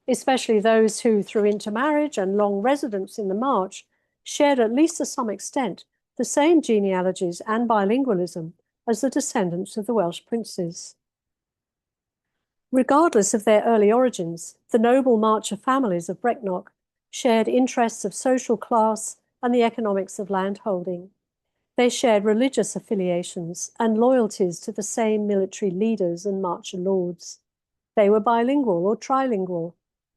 Speaker 2: especially those who, through intermarriage and long residence in the March, shared at least to some extent the same genealogies and bilingualism as the descendants of the Welsh princes. Regardless of their early origins, the noble Marcher families of Brecknock shared interests of social class and the economics of landholding. They shared religious affiliations and loyalties to the same military leaders and Marcher lords. They were bilingual or trilingual.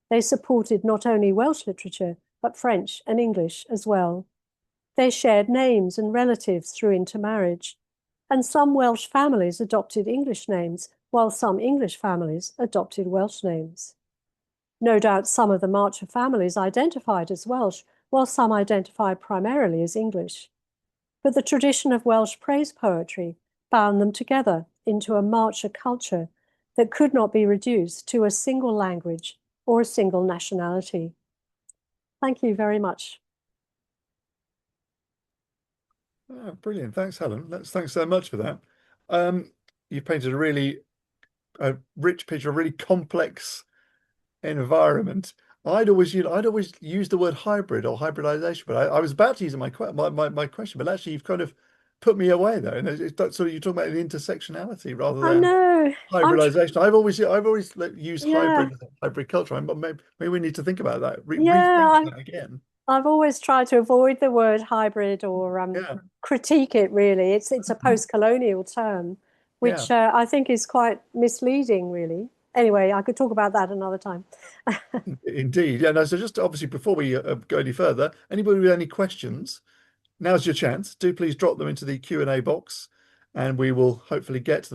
Speaker 2: They supported not only Welsh literature, but French and English as well. They shared names and relatives through intermarriage, and some Welsh families adopted English names, while some English families adopted Welsh names. No doubt some of the Marcher families identified as Welsh, while some identified primarily as English. But the tradition of Welsh praise poetry bound them together into a Marcher culture that could not be reduced to a single language or a single nationality. Thank you very much.
Speaker 1: Oh, brilliant. Thanks, Helen. Thanks so much for that. You've painted a rich picture, a really complex environment. I'd always use the word hybrid or hybridization, but I was about to use it in my question, but actually you've kind of put me away there. And so you're talking about the intersectionality rather
Speaker 2: I
Speaker 1: than
Speaker 2: know.
Speaker 1: hybridization. I've always used
Speaker 2: Yeah,
Speaker 1: hybrid culture, but maybe we need to think about that, rethink
Speaker 2: yeah.
Speaker 1: that again.
Speaker 2: I've always tried to avoid the word hybrid or
Speaker 1: Yeah,
Speaker 2: critique it, really. It's a post-colonial term,
Speaker 1: yeah,
Speaker 2: which I think is quite misleading, really. Anyway, I could talk about that another time.
Speaker 1: indeed. Yeah, no, so just obviously before we go any further, anybody with any questions, now's your chance. Do please drop them into the Q&A box and we will hopefully get to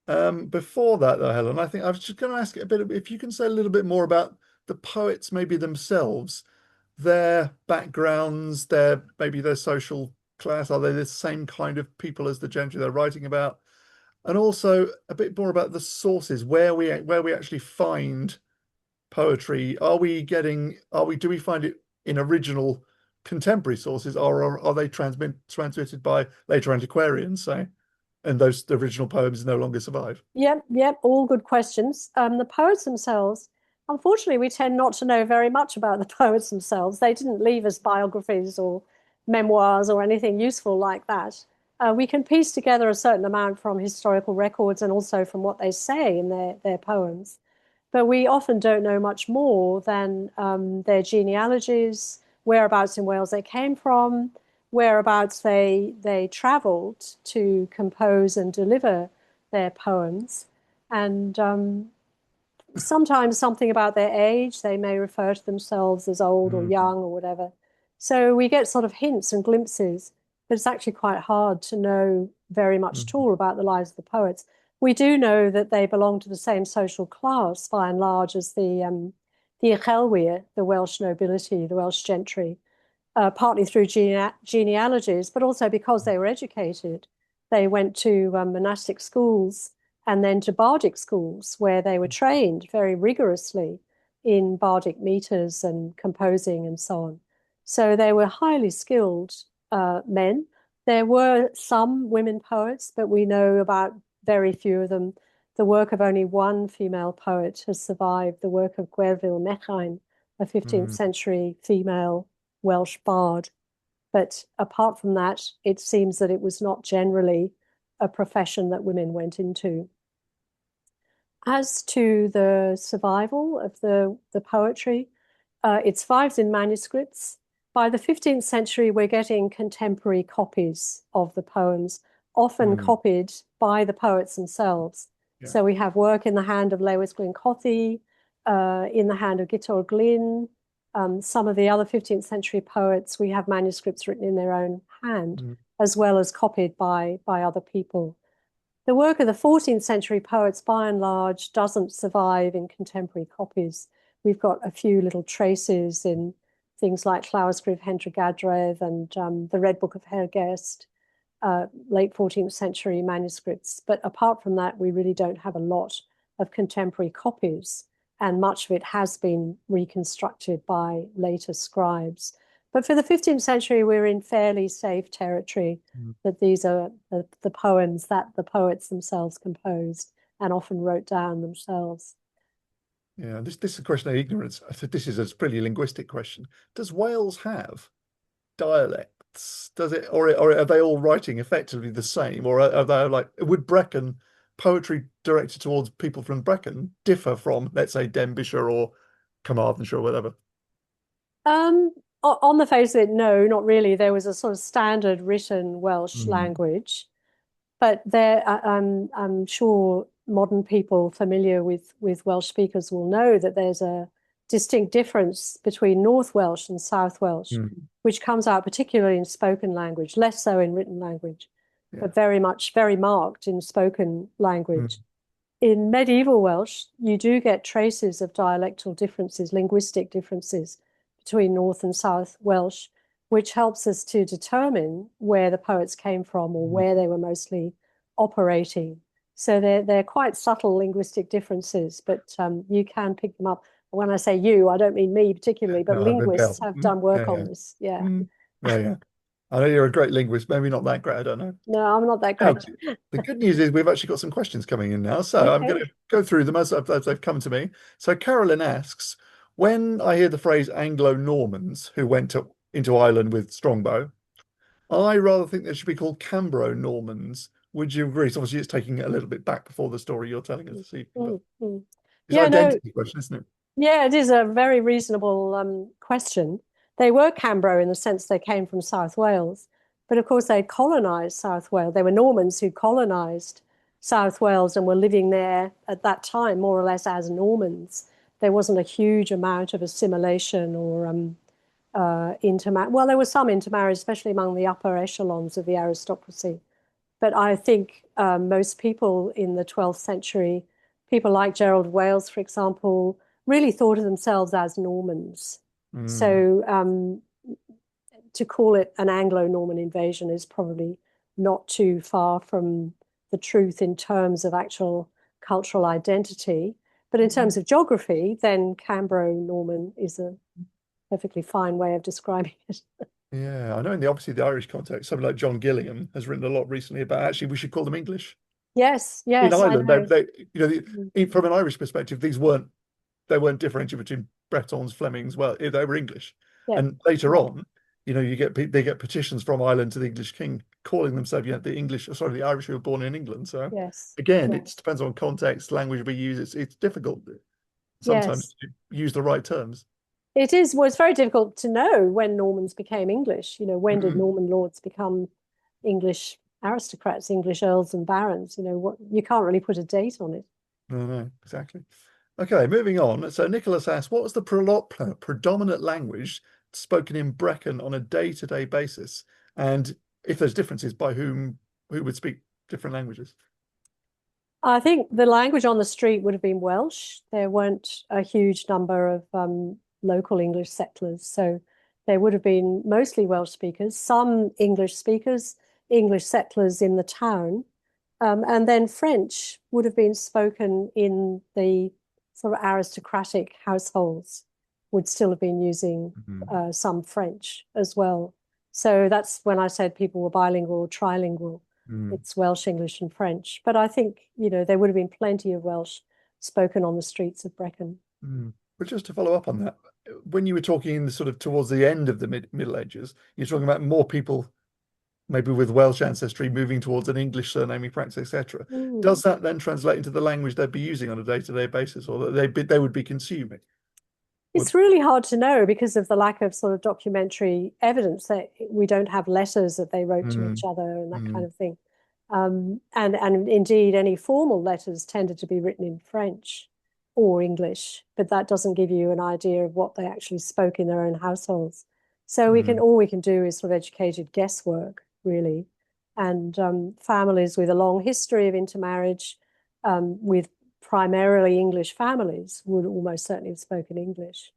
Speaker 1: them. Before that, though, Helen, I think I was just going to ask a bit if you can say a little bit more about the poets, maybe themselves, their backgrounds, maybe their social class. Are they the same kind of people as the gentry they're writing about? And also a bit more about the sources, where we actually find poetry. Do we find it in original contemporary sources, or are they transmitted by later antiquarians, say, and the original poems no longer survive?
Speaker 2: Yep, all good questions. The poets themselves, unfortunately, we tend not to know very much about the poets themselves. They didn't leave us biographies or memoirs or anything useful like that. We can piece together a certain amount from historical records and also from what they say in their poems. But we often don't know much more than their genealogies, whereabouts in Wales they came from, whereabouts they traveled to compose and deliver their poems, and sometimes something about their age. They may refer to themselves as old or
Speaker 1: Mhm.
Speaker 2: young or whatever. So we get sort of hints and glimpses, but it's actually quite hard to know very much at
Speaker 1: Mhm.
Speaker 2: all about the lives of the poets. We do know that they belong to the same social class by and large as the Uchelwyr, the Welsh nobility, the Welsh gentry, partly through genealogies, but also because they were educated. They went to monastic schools and then to bardic schools where they were trained very rigorously in bardic meters and composing and so on. So they were highly skilled men. There were some women poets, but we know about very few of them. The work of only one female poet has survived, the work of Gwerfyl Mechain, a 15th
Speaker 1: Mhm.
Speaker 2: century female Welsh bard. But apart from that, it seems that it was not generally a profession that women went into. As to the survival of the poetry, it survives in manuscripts. By the 15th century, we're getting contemporary copies of the poems, often copied by the poets themselves.
Speaker 1: Yeah.
Speaker 2: So we have work in the hand of Lewis Glyn Cothi, in the hand of Gittor Glyn. Some of the other 15th century poets, we have manuscripts written in their own hand, as well as copied by other people. The work of the 14th century poets, by and large, doesn't survive in contemporary copies. We've got a few little traces in things like Llawysgrif Hendragadredd and the Red Book of Hergest, late 14th century manuscripts. But apart from that, we really don't have a lot of contemporary copies, and much of it has been reconstructed by later scribes. But for the 15th century, we're in fairly safe territory, that these are the poems that the poets themselves composed and often wrote down themselves.
Speaker 1: Yeah, this is a question of ignorance. I think this is a pretty linguistic question. Does Wales have dialects? Does it, or are they all writing effectively the same? Or are they like, would Brecon poetry directed towards people from Brecon differ from, let's say, Denbighshire or Carmarthenshire or whatever?
Speaker 2: On the face of it, no, not really. There was a sort of standard written Welsh language, but I'm sure modern people familiar with Welsh speakers will know that there's a distinct difference between North Welsh and South Welsh, which comes out particularly in spoken language, less so in written language, but very marked in spoken language. In medieval Welsh, you do get traces of dialectal differences, linguistic differences between North and South Welsh, which helps us to determine where the poets came from or where they were mostly operating. So they're quite subtle linguistic differences, but you can pick them up. When I say you, I don't mean me particularly, but
Speaker 1: No, I can
Speaker 2: linguists
Speaker 1: tell.
Speaker 2: have done work
Speaker 1: Yeah,
Speaker 2: on
Speaker 1: yeah.
Speaker 2: this. Yeah.
Speaker 1: Yeah, yeah. I know you're a great linguist, maybe not that great, I don't know.
Speaker 2: No, I'm not that
Speaker 1: Now,
Speaker 2: great.
Speaker 1: the good news is we've actually got some questions coming in now, so I'm going
Speaker 2: Okay.
Speaker 1: to go through them as they've come to me. So Carolyn asks, when I hear the phrase Anglo-Normans who went into Ireland with Strongbow, I rather think they should be called Cambro-Normans. Would you agree? So obviously it's taking it a little bit back before the story you're telling us this evening, but it's an
Speaker 2: Yeah, no,
Speaker 1: identity question, isn't it?
Speaker 2: yeah, it is a very reasonable question. They were Cambro in the sense they came from South Wales, but of course they colonized South Wales. They were Normans who colonized South Wales and were living there at that time more or less as Normans. There wasn't a huge amount of assimilation or intermarriage. Well, there was some intermarriage, especially among the upper echelons of the aristocracy. But I think most people in the 12th century, people like Gerald of Wales, for example, really thought of themselves as Normans. So to call it an Anglo-Norman invasion is probably not too far from the truth in terms of actual cultural identity. But in terms of geography, then Cambro-Norman is a perfectly fine way of describing it.
Speaker 1: Yeah, I know in the obviously the Irish context, something like John Gillingham has written a lot recently about actually we should call them English.
Speaker 2: Yes,
Speaker 1: In
Speaker 2: yes, I
Speaker 1: Ireland,
Speaker 2: know.
Speaker 1: from an Irish perspective, they weren't differentiated between Bretons, Flemings. Well, they were English,
Speaker 2: Yeah,
Speaker 1: and later
Speaker 2: yeah,
Speaker 1: on, they get petitions from Ireland to the English king calling themselves, the Irish who were born in England. So
Speaker 2: yes,
Speaker 1: again, it
Speaker 2: yes,
Speaker 1: depends on context, language we use. It's difficult sometimes
Speaker 2: yes.
Speaker 1: to use the right terms.
Speaker 2: It is. Well, it's very difficult to know when Normans became English. When did
Speaker 1: Mm.
Speaker 2: Norman lords become English aristocrats, English earls and barons? What you can't really put a date on it.
Speaker 1: No, no, exactly. Okay, moving on. So Nicholas asks, what was the predominant language spoken in Brecon on a day-to-day basis? And if there's differences, by who would speak different languages?
Speaker 2: I think the language on the street would have been Welsh. There weren't a huge number of local English settlers, so there would have been mostly Welsh speakers, some English speakers, English settlers in the town, and then French would have been spoken in the sort of aristocratic households, would still have been using some French as well. So that's when I said people were bilingual or trilingual. It's Welsh, English, and French. But I think, there would have been plenty of Welsh spoken on the streets of Brecon.
Speaker 1: But just to follow up on that, when you were talking in the sort of towards the end of the Middle Ages, you're talking about more people maybe with Welsh ancestry moving towards an English surnaming practice, etc.
Speaker 2: Mm.
Speaker 1: Does that then translate into the language they'd be using on a day-to-day basis, or that they would be consuming? Would
Speaker 2: It's really hard to know because of the lack of sort of documentary evidence that we don't have letters that they wrote to each
Speaker 1: mm,
Speaker 2: other and that kind
Speaker 1: mm,
Speaker 2: of thing. And indeed, any formal letters tended to be written in French or English, but that doesn't give you an idea of what they actually spoke in their own households. So
Speaker 1: mm,
Speaker 2: all we can do is sort of educated guesswork, really. And families with a long history of intermarriage, with primarily English families would almost certainly have spoken English.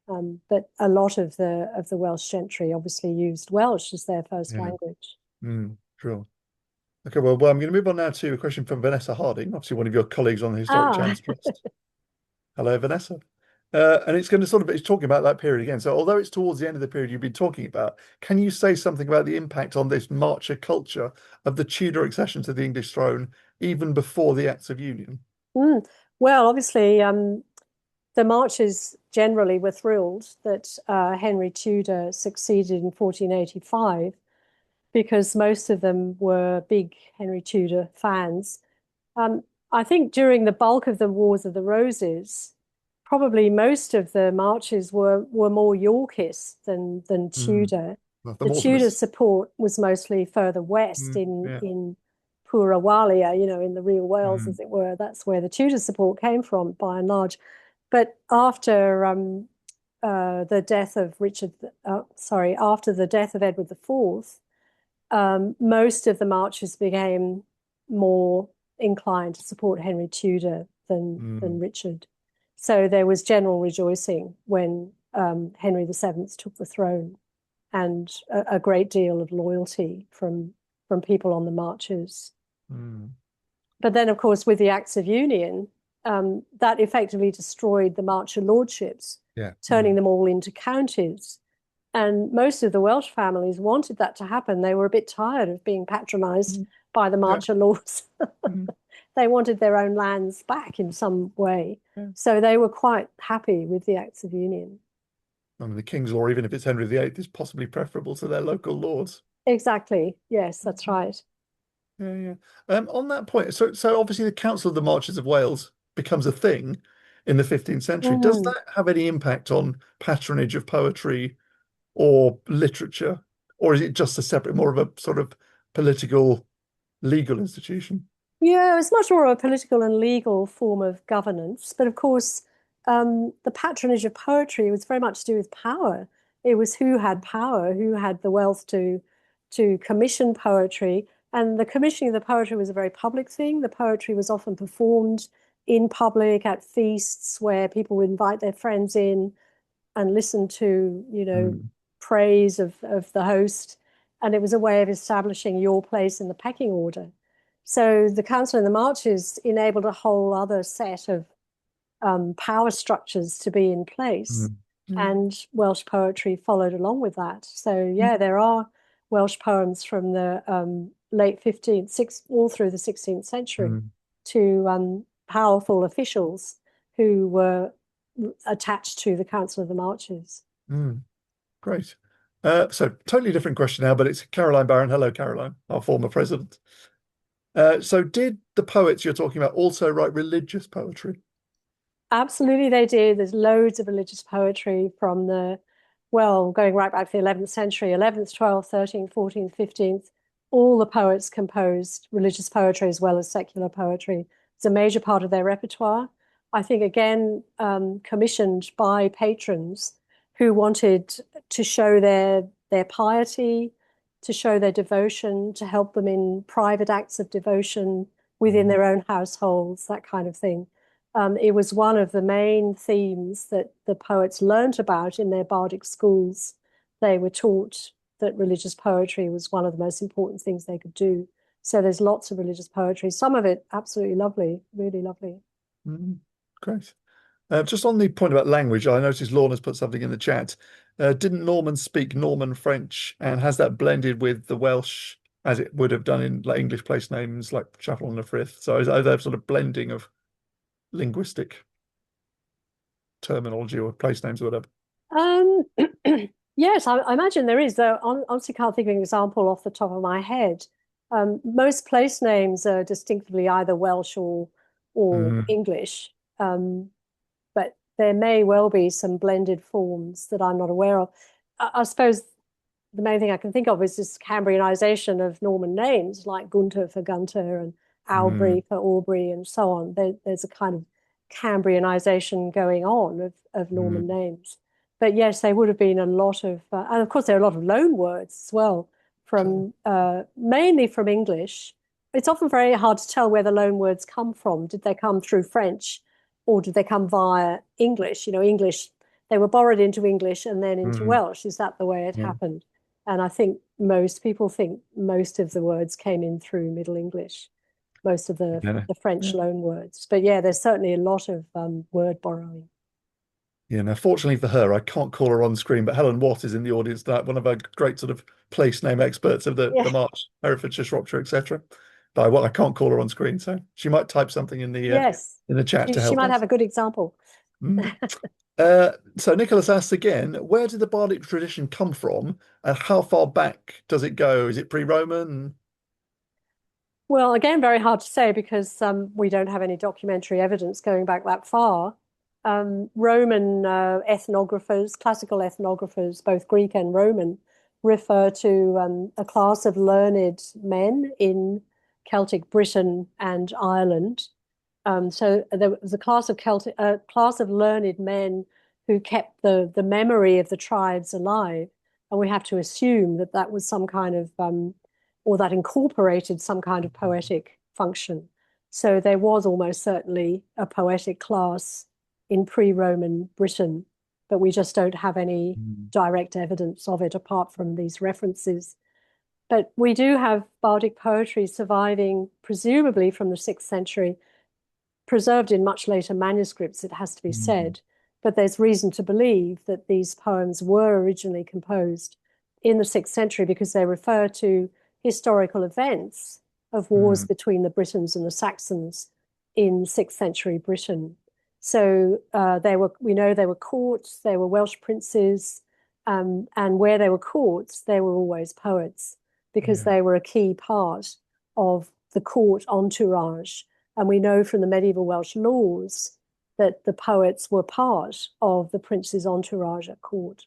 Speaker 2: But a lot of the Welsh gentry obviously used Welsh as their first
Speaker 1: yeah,
Speaker 2: language.
Speaker 1: sure. Okay, well, I'm going to move on now to a question from Vanessa Harding, obviously one of your colleagues on the Historic
Speaker 2: Ah,
Speaker 1: Channels Trust. Hello, Vanessa. And it's going to sort of, it's talking about that period again. So although it's towards the end of the period you've been talking about, can you say something about the impact on this marcher culture of the Tudor accession to the English throne, even before the Acts of Union?
Speaker 2: mm. Well, obviously, the Marches generally were thrilled that Henry Tudor succeeded in 1485 because most of them were big Henry Tudor fans. Um, I think during the bulk of the Wars of the Roses, probably most of the marches were more Yorkist than
Speaker 1: Mm.
Speaker 2: Tudor.
Speaker 1: Well, the
Speaker 2: The Tudor
Speaker 1: Mortimers.
Speaker 2: support was mostly further west
Speaker 1: Yeah.
Speaker 2: in Pura Walia, in the real Wales,
Speaker 1: Mm.
Speaker 2: as it were. That's where the Tudor support came from, by and large. But after the death of after the death of Edward IV, most of the marchers became more inclined to support Henry Tudor than
Speaker 1: Mm.
Speaker 2: Richard. So there was general rejoicing when Henry VII took the throne, and a great deal of loyalty from people on the marches.
Speaker 1: Mm.
Speaker 2: But then, of course, with the Acts of Union, that effectively destroyed the marcher lordships,
Speaker 1: Yeah.
Speaker 2: turning them all into counties. And most of the Welsh families wanted that to happen. They were a bit tired of being patronized
Speaker 1: Mm.
Speaker 2: by the
Speaker 1: Yeah.
Speaker 2: marcher lords.
Speaker 1: Mm.
Speaker 2: They wanted their own lands back in some way.
Speaker 1: Yeah.
Speaker 2: So they were quite happy with the Acts of Union.
Speaker 1: I mean, the King's Law, even if it's Henry VIII, is possibly preferable to their local lords.
Speaker 2: Exactly. Yes, that's right.
Speaker 1: Yeah, yeah. On that point, so obviously the Council of the Marches of Wales becomes a thing in the 15th century. Does
Speaker 2: Mm.
Speaker 1: that have any impact on patronage of poetry or literature, or is it just a separate, more of a sort of political, legal institution?
Speaker 2: Yeah, it's much more of a political and legal form of governance. But of course, the patronage of poetry was very much to do with power. It was who had power, who had the wealth to commission poetry. And the commissioning of the poetry was a very public thing. The poetry was often performed in public at feasts where people would invite their friends in and listen to,
Speaker 1: Mm,
Speaker 2: praise of the host. And it was a way of establishing your place in the pecking order. So the Council and the Marches enabled a whole other set of power structures to be in place.
Speaker 1: mm, mm,
Speaker 2: And Welsh poetry followed along with that. So,
Speaker 1: mm,
Speaker 2: yeah, there are Welsh poems from the late 15th, all through the 16th century
Speaker 1: mm,
Speaker 2: to powerful officials who were attached to the Council of the Marches.
Speaker 1: mm. Great. So totally different question now, but it's Caroline Barron. Hello, Caroline, our former president. So did the poets you're talking about also write religious poetry?
Speaker 2: Absolutely, they do. There's loads of religious poetry from going right back to the 11th century, 11th, 12th, 13th, 14th, 15th. All the poets composed religious poetry as well as secular poetry. It's a major part of their repertoire. I think, again, commissioned by patrons who wanted to show their piety, to show their devotion, to help them in private acts of devotion within
Speaker 1: Mm,
Speaker 2: their own households, that kind of thing. It was one of the main themes that the poets learnt about in their bardic schools. They were taught that religious poetry was one of the most important things they could do. So there's lots of religious poetry, some of it absolutely lovely, really lovely.
Speaker 1: great. Just on the point about language, I noticed Lorna's put something in the chat. Didn't Normans speak Norman French, and has that blended with the Welsh as it would have done in like English place names like Chapel and Frith? So are there sort of blending of linguistic terminology or place names or whatever?
Speaker 2: Um, yes, I imagine there is, though. Honestly, can't think of an example off the top of my head. Most place names are distinctively either Welsh or
Speaker 1: Mm,
Speaker 2: English, but there may well be some blended forms that I'm not aware of. I suppose the main thing I can think of is this Cambrianization of Norman names, like Gunter for Gunter and
Speaker 1: mm,
Speaker 2: Aubrey for Aubrey and so on. There's a kind of Cambrianization going on of Norman
Speaker 1: mm.
Speaker 2: names. But yes, there would have been a lot of, and of course, there are a lot of loan words as well,
Speaker 1: Okay.
Speaker 2: from mainly from English. It's often very hard to tell where the loan words come from. Did they come through French or did they come via English? English, they were borrowed into English and then into
Speaker 1: Mm,
Speaker 2: Welsh. Is that the way it
Speaker 1: yeah.
Speaker 2: happened? And I think most people think most of the words came in through Middle English, most of
Speaker 1: Yeah.
Speaker 2: the French
Speaker 1: Yeah.
Speaker 2: loan words. But yeah, there's certainly a lot of word borrowing.
Speaker 1: Yeah. Now, fortunately for her, I can't call her on screen, but Helen Watt is in the audience tonight, one of our great sort of place name experts of the
Speaker 2: Yeah.
Speaker 1: March, Herefordshire, Shropshire, etc. But I can't call her on screen, so she might type something
Speaker 2: Yes.
Speaker 1: in the chat to
Speaker 2: She
Speaker 1: help
Speaker 2: might have
Speaker 1: us.
Speaker 2: a good example.
Speaker 1: Mm. So Nicholas asks again, where did the bardic tradition come from, and how far back does it go? Is it pre-Roman?
Speaker 2: Well, again, very hard to say because we don't have any documentary evidence going back that far. Roman ethnographers, classical ethnographers, both Greek and Roman, refer to a class of learned men in Celtic Britain and Ireland. So there was a class of learned men who kept the memory of the tribes alive, and we have to assume that that was some kind of or that incorporated some kind of poetic function. So there was almost certainly a poetic class in pre-Roman Britain, but we just don't have any
Speaker 1: Mm.
Speaker 2: direct evidence of it apart from these references. But we do have bardic poetry surviving, presumably from the 6th century, preserved in much later manuscripts, it has to be
Speaker 1: Mm.
Speaker 2: said. But there's reason to believe that these poems were originally composed in the 6th century because they refer to historical events of wars
Speaker 1: Mm.
Speaker 2: between the Britons and the Saxons in 6th century Britain. So we know there were courts, there were Welsh princes, and where there were courts, there were always poets because
Speaker 1: Yeah.
Speaker 2: they were a key part of the court entourage. And we know from the medieval Welsh laws that the poets were part of the prince's entourage at court.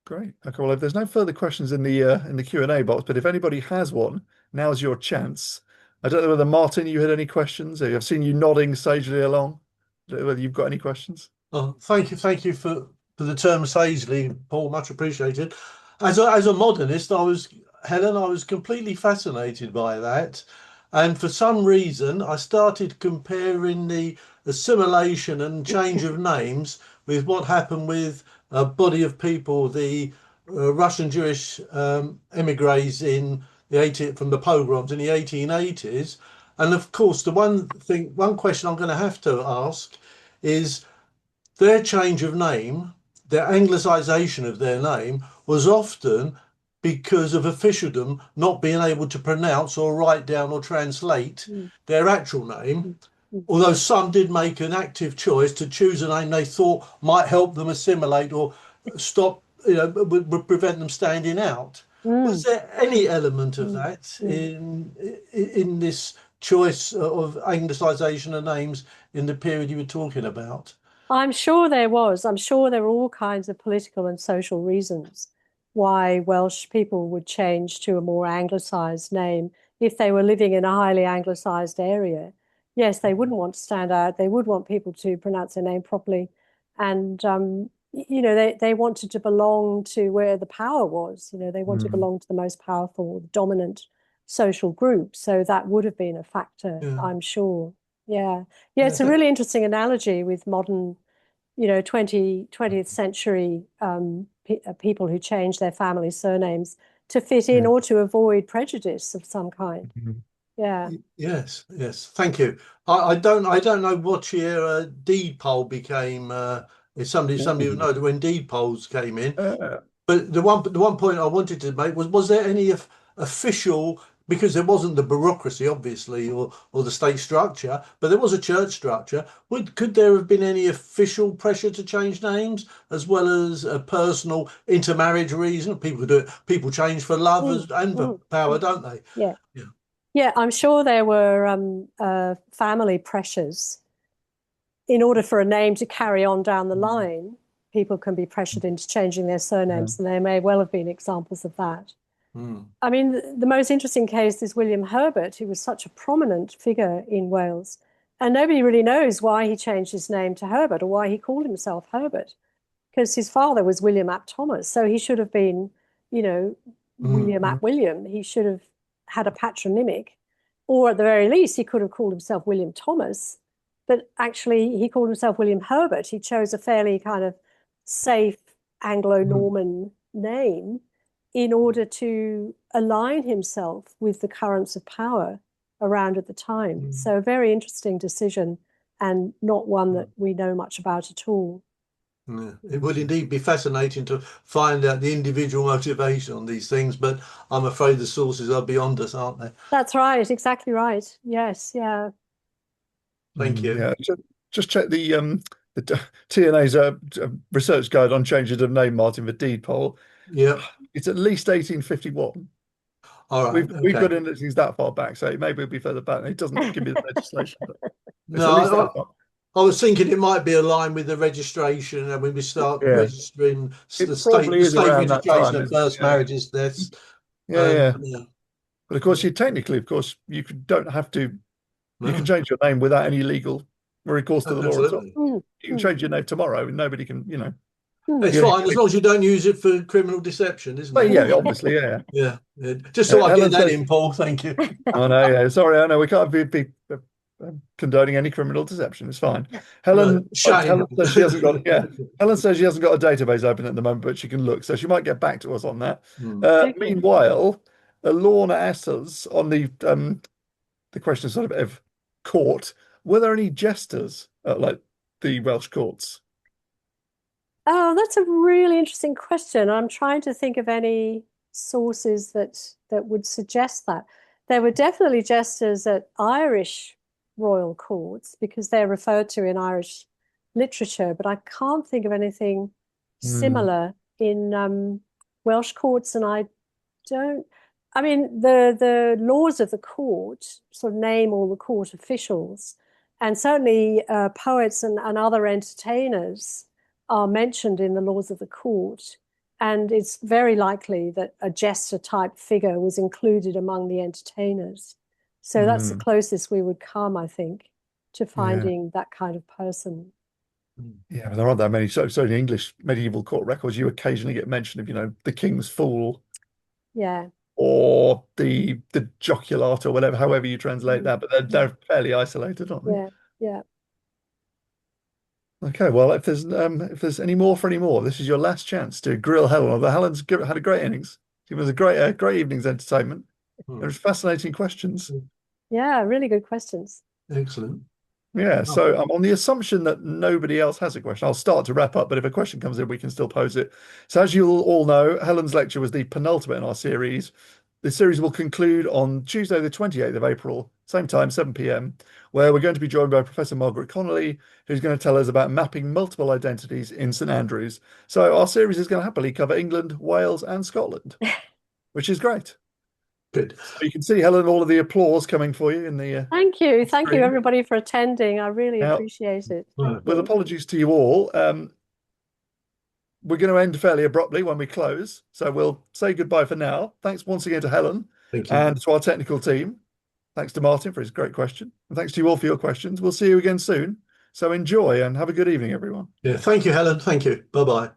Speaker 1: Great. Okay, well, if there's no further questions in the Q&A box, but if anybody has one, now's your chance. I don't know whether Martin, you had any questions. I've seen you nodding sagely along. I don't know whether you've got any questions.
Speaker 3: Oh, thank you for the term sagely, Paul. Much appreciated. As a modernist, Helen, I was completely fascinated by that, and for some reason, I started comparing the assimilation and change of names with what happened with a body of people, the Russian Jewish emigres in the 18 from the pogroms in the 1880s, and of course, one question I'm going to have to ask is their change of name, their anglicisation of their name, was often because of officialdom not being able to pronounce or write down or translate
Speaker 2: Mm,
Speaker 3: their actual name.
Speaker 2: mm, mm,
Speaker 3: Although some did make an active choice to choose a name they thought might help them assimilate or stop, would prevent them standing out. Was
Speaker 2: mm,
Speaker 3: there any element of
Speaker 2: mm,
Speaker 3: that
Speaker 2: mm.
Speaker 3: in this choice of anglicisation of names in the period you were talking about?
Speaker 2: I'm sure there was. I'm sure there were all kinds of political and social reasons why Welsh people would change to a more anglicised name if they were living in a highly anglicised area. Yes, they wouldn't want to stand out. They would want people to pronounce their name properly. And, they wanted to belong to where the power was. They wanted to
Speaker 1: Mm.
Speaker 2: belong to the most powerful, dominant social group. So that would have been a factor,
Speaker 3: Yeah.
Speaker 2: I'm sure. Yeah. Yeah,
Speaker 3: Yeah,
Speaker 2: it's a really interesting analogy with modern 20th century people who change their family surnames to fit in
Speaker 1: Yeah.
Speaker 2: or to avoid prejudice of some kind.
Speaker 1: Mhm.
Speaker 2: Yeah.
Speaker 3: Yes, yes. Thank you. I don't know what year deed poll became. If somebody would
Speaker 1: Ooh.
Speaker 3: know that when deed polls came in.
Speaker 1: Uh,
Speaker 3: But the one point I wanted to make was there any official because there wasn't the bureaucracy, obviously, or the state structure, but there was a church structure. Could there have been any official pressure to change names, as well as a personal intermarriage reason? People do it. People change for love and for power, don't they?
Speaker 2: Yeah.
Speaker 3: Yeah.
Speaker 2: Yeah, I'm sure there were family pressures. In order for a name to carry on down the line, people can be pressured into changing their surnames, and there may well have been examples of that. I mean, the most interesting case is William Herbert, who was such a prominent figure in Wales, and nobody really knows why he changed his name to Herbert or why he called himself Herbert, because his father was William ap Thomas, so he should have been, you know, William ap William. He should have had a patronymic, or at the very least, he could have called himself William Thomas, but actually he called himself William Herbert. He chose a fairly kind of safe Anglo-Norman name in order to align himself with the currents of power around at the time. So a very interesting decision, and not one that we know much about at all.
Speaker 3: Yeah. It would indeed be fascinating to find out the individual motivation on these things, but I'm afraid the sources are beyond us, aren't they?
Speaker 2: That's right, exactly right. Yes, yeah.
Speaker 3: Thank you.
Speaker 1: Yeah, just check the TNA's research guide on changes of name, Martin, for deed poll.
Speaker 3: Yeah.
Speaker 1: It's at least 1851.
Speaker 3: All right.
Speaker 1: We've
Speaker 3: Okay.
Speaker 1: got indexes that far back, so maybe it'll be further back. It doesn't give me the legislation, but it's at least that far.
Speaker 3: I was thinking it might be aligned with the registration, and when we start registering the state registration of first marriages, that's
Speaker 1: yeah. But of course, you don't have to. You can change your name without any legal recourse to the law at all. You can change your name tomorrow, and nobody can,
Speaker 3: It's fine as long as you don't use it for criminal deception, isn't it?
Speaker 1: Yeah, obviously, yeah.
Speaker 3: Yeah. Just so I get that in, Paul. Thank you.
Speaker 1: I know. Yeah, sorry, I know we can't be condoning any criminal deception. It's fine. Helen says she hasn't got. Yeah, Helen says she hasn't got a database open at the moment, but she can look, so she might get back to us on that. Meanwhile, Lorna asks us on the question sort of court, were there any jesters at like the Welsh courts?
Speaker 2: Oh, that's a really interesting question. I'm trying to think of any sources that would suggest that. There were definitely jesters at Irish royal courts because they're referred to in Irish literature, but I can't think of anything similar in Welsh courts, and I mean, the laws of the court sort of name all the court officials, and certainly poets and other entertainers are mentioned in the laws of the court, and it's very likely that a jester type figure was included among the entertainers. So that's the closest we would come, I think, to finding that kind of person.
Speaker 1: Yeah, but there aren't that many. So in English medieval court records, you occasionally get mention of, the King's Fool.
Speaker 2: Yeah.
Speaker 1: Or the jocular or whatever, however you translate that, but they're fairly isolated, aren't they?
Speaker 2: Yeah.
Speaker 1: Okay, well, if there's any more, this is your last chance to grill Helen. Although Helen's had a great innings. It was a great evening's entertainment. There's fascinating questions.
Speaker 2: Yeah, really good questions.
Speaker 3: Excellent.
Speaker 1: Yeah, so I'm on the assumption that nobody else has a question. I'll start to wrap up, but if a question comes in, we can still pose it. So as you'll all know, Helen's lecture was the penultimate in our series. The series will conclude on Tuesday, the 28th of April, same time, 7 p.m, where we're going to be joined by Professor Margaret Connolly, who's going to tell us about mapping multiple identities in St Andrews. So our series is going to happily cover England, Wales, and Scotland, which is great.
Speaker 3: Good.
Speaker 1: So you can see, Helen, all of the applause coming for you in the
Speaker 2: Thank you everybody for attending. I really appreciate it.
Speaker 1: With apologies to you all, we're going to end fairly abruptly when we close, so we'll say goodbye for now. Thanks once again to Helen and to our technical team. Thanks to Martin for his great question, and thanks to you all for your questions. We'll see you again soon, so enjoy and have a good evening, everyone.
Speaker 3: Yeah, thank you, Helen. Thank you. Bye-bye.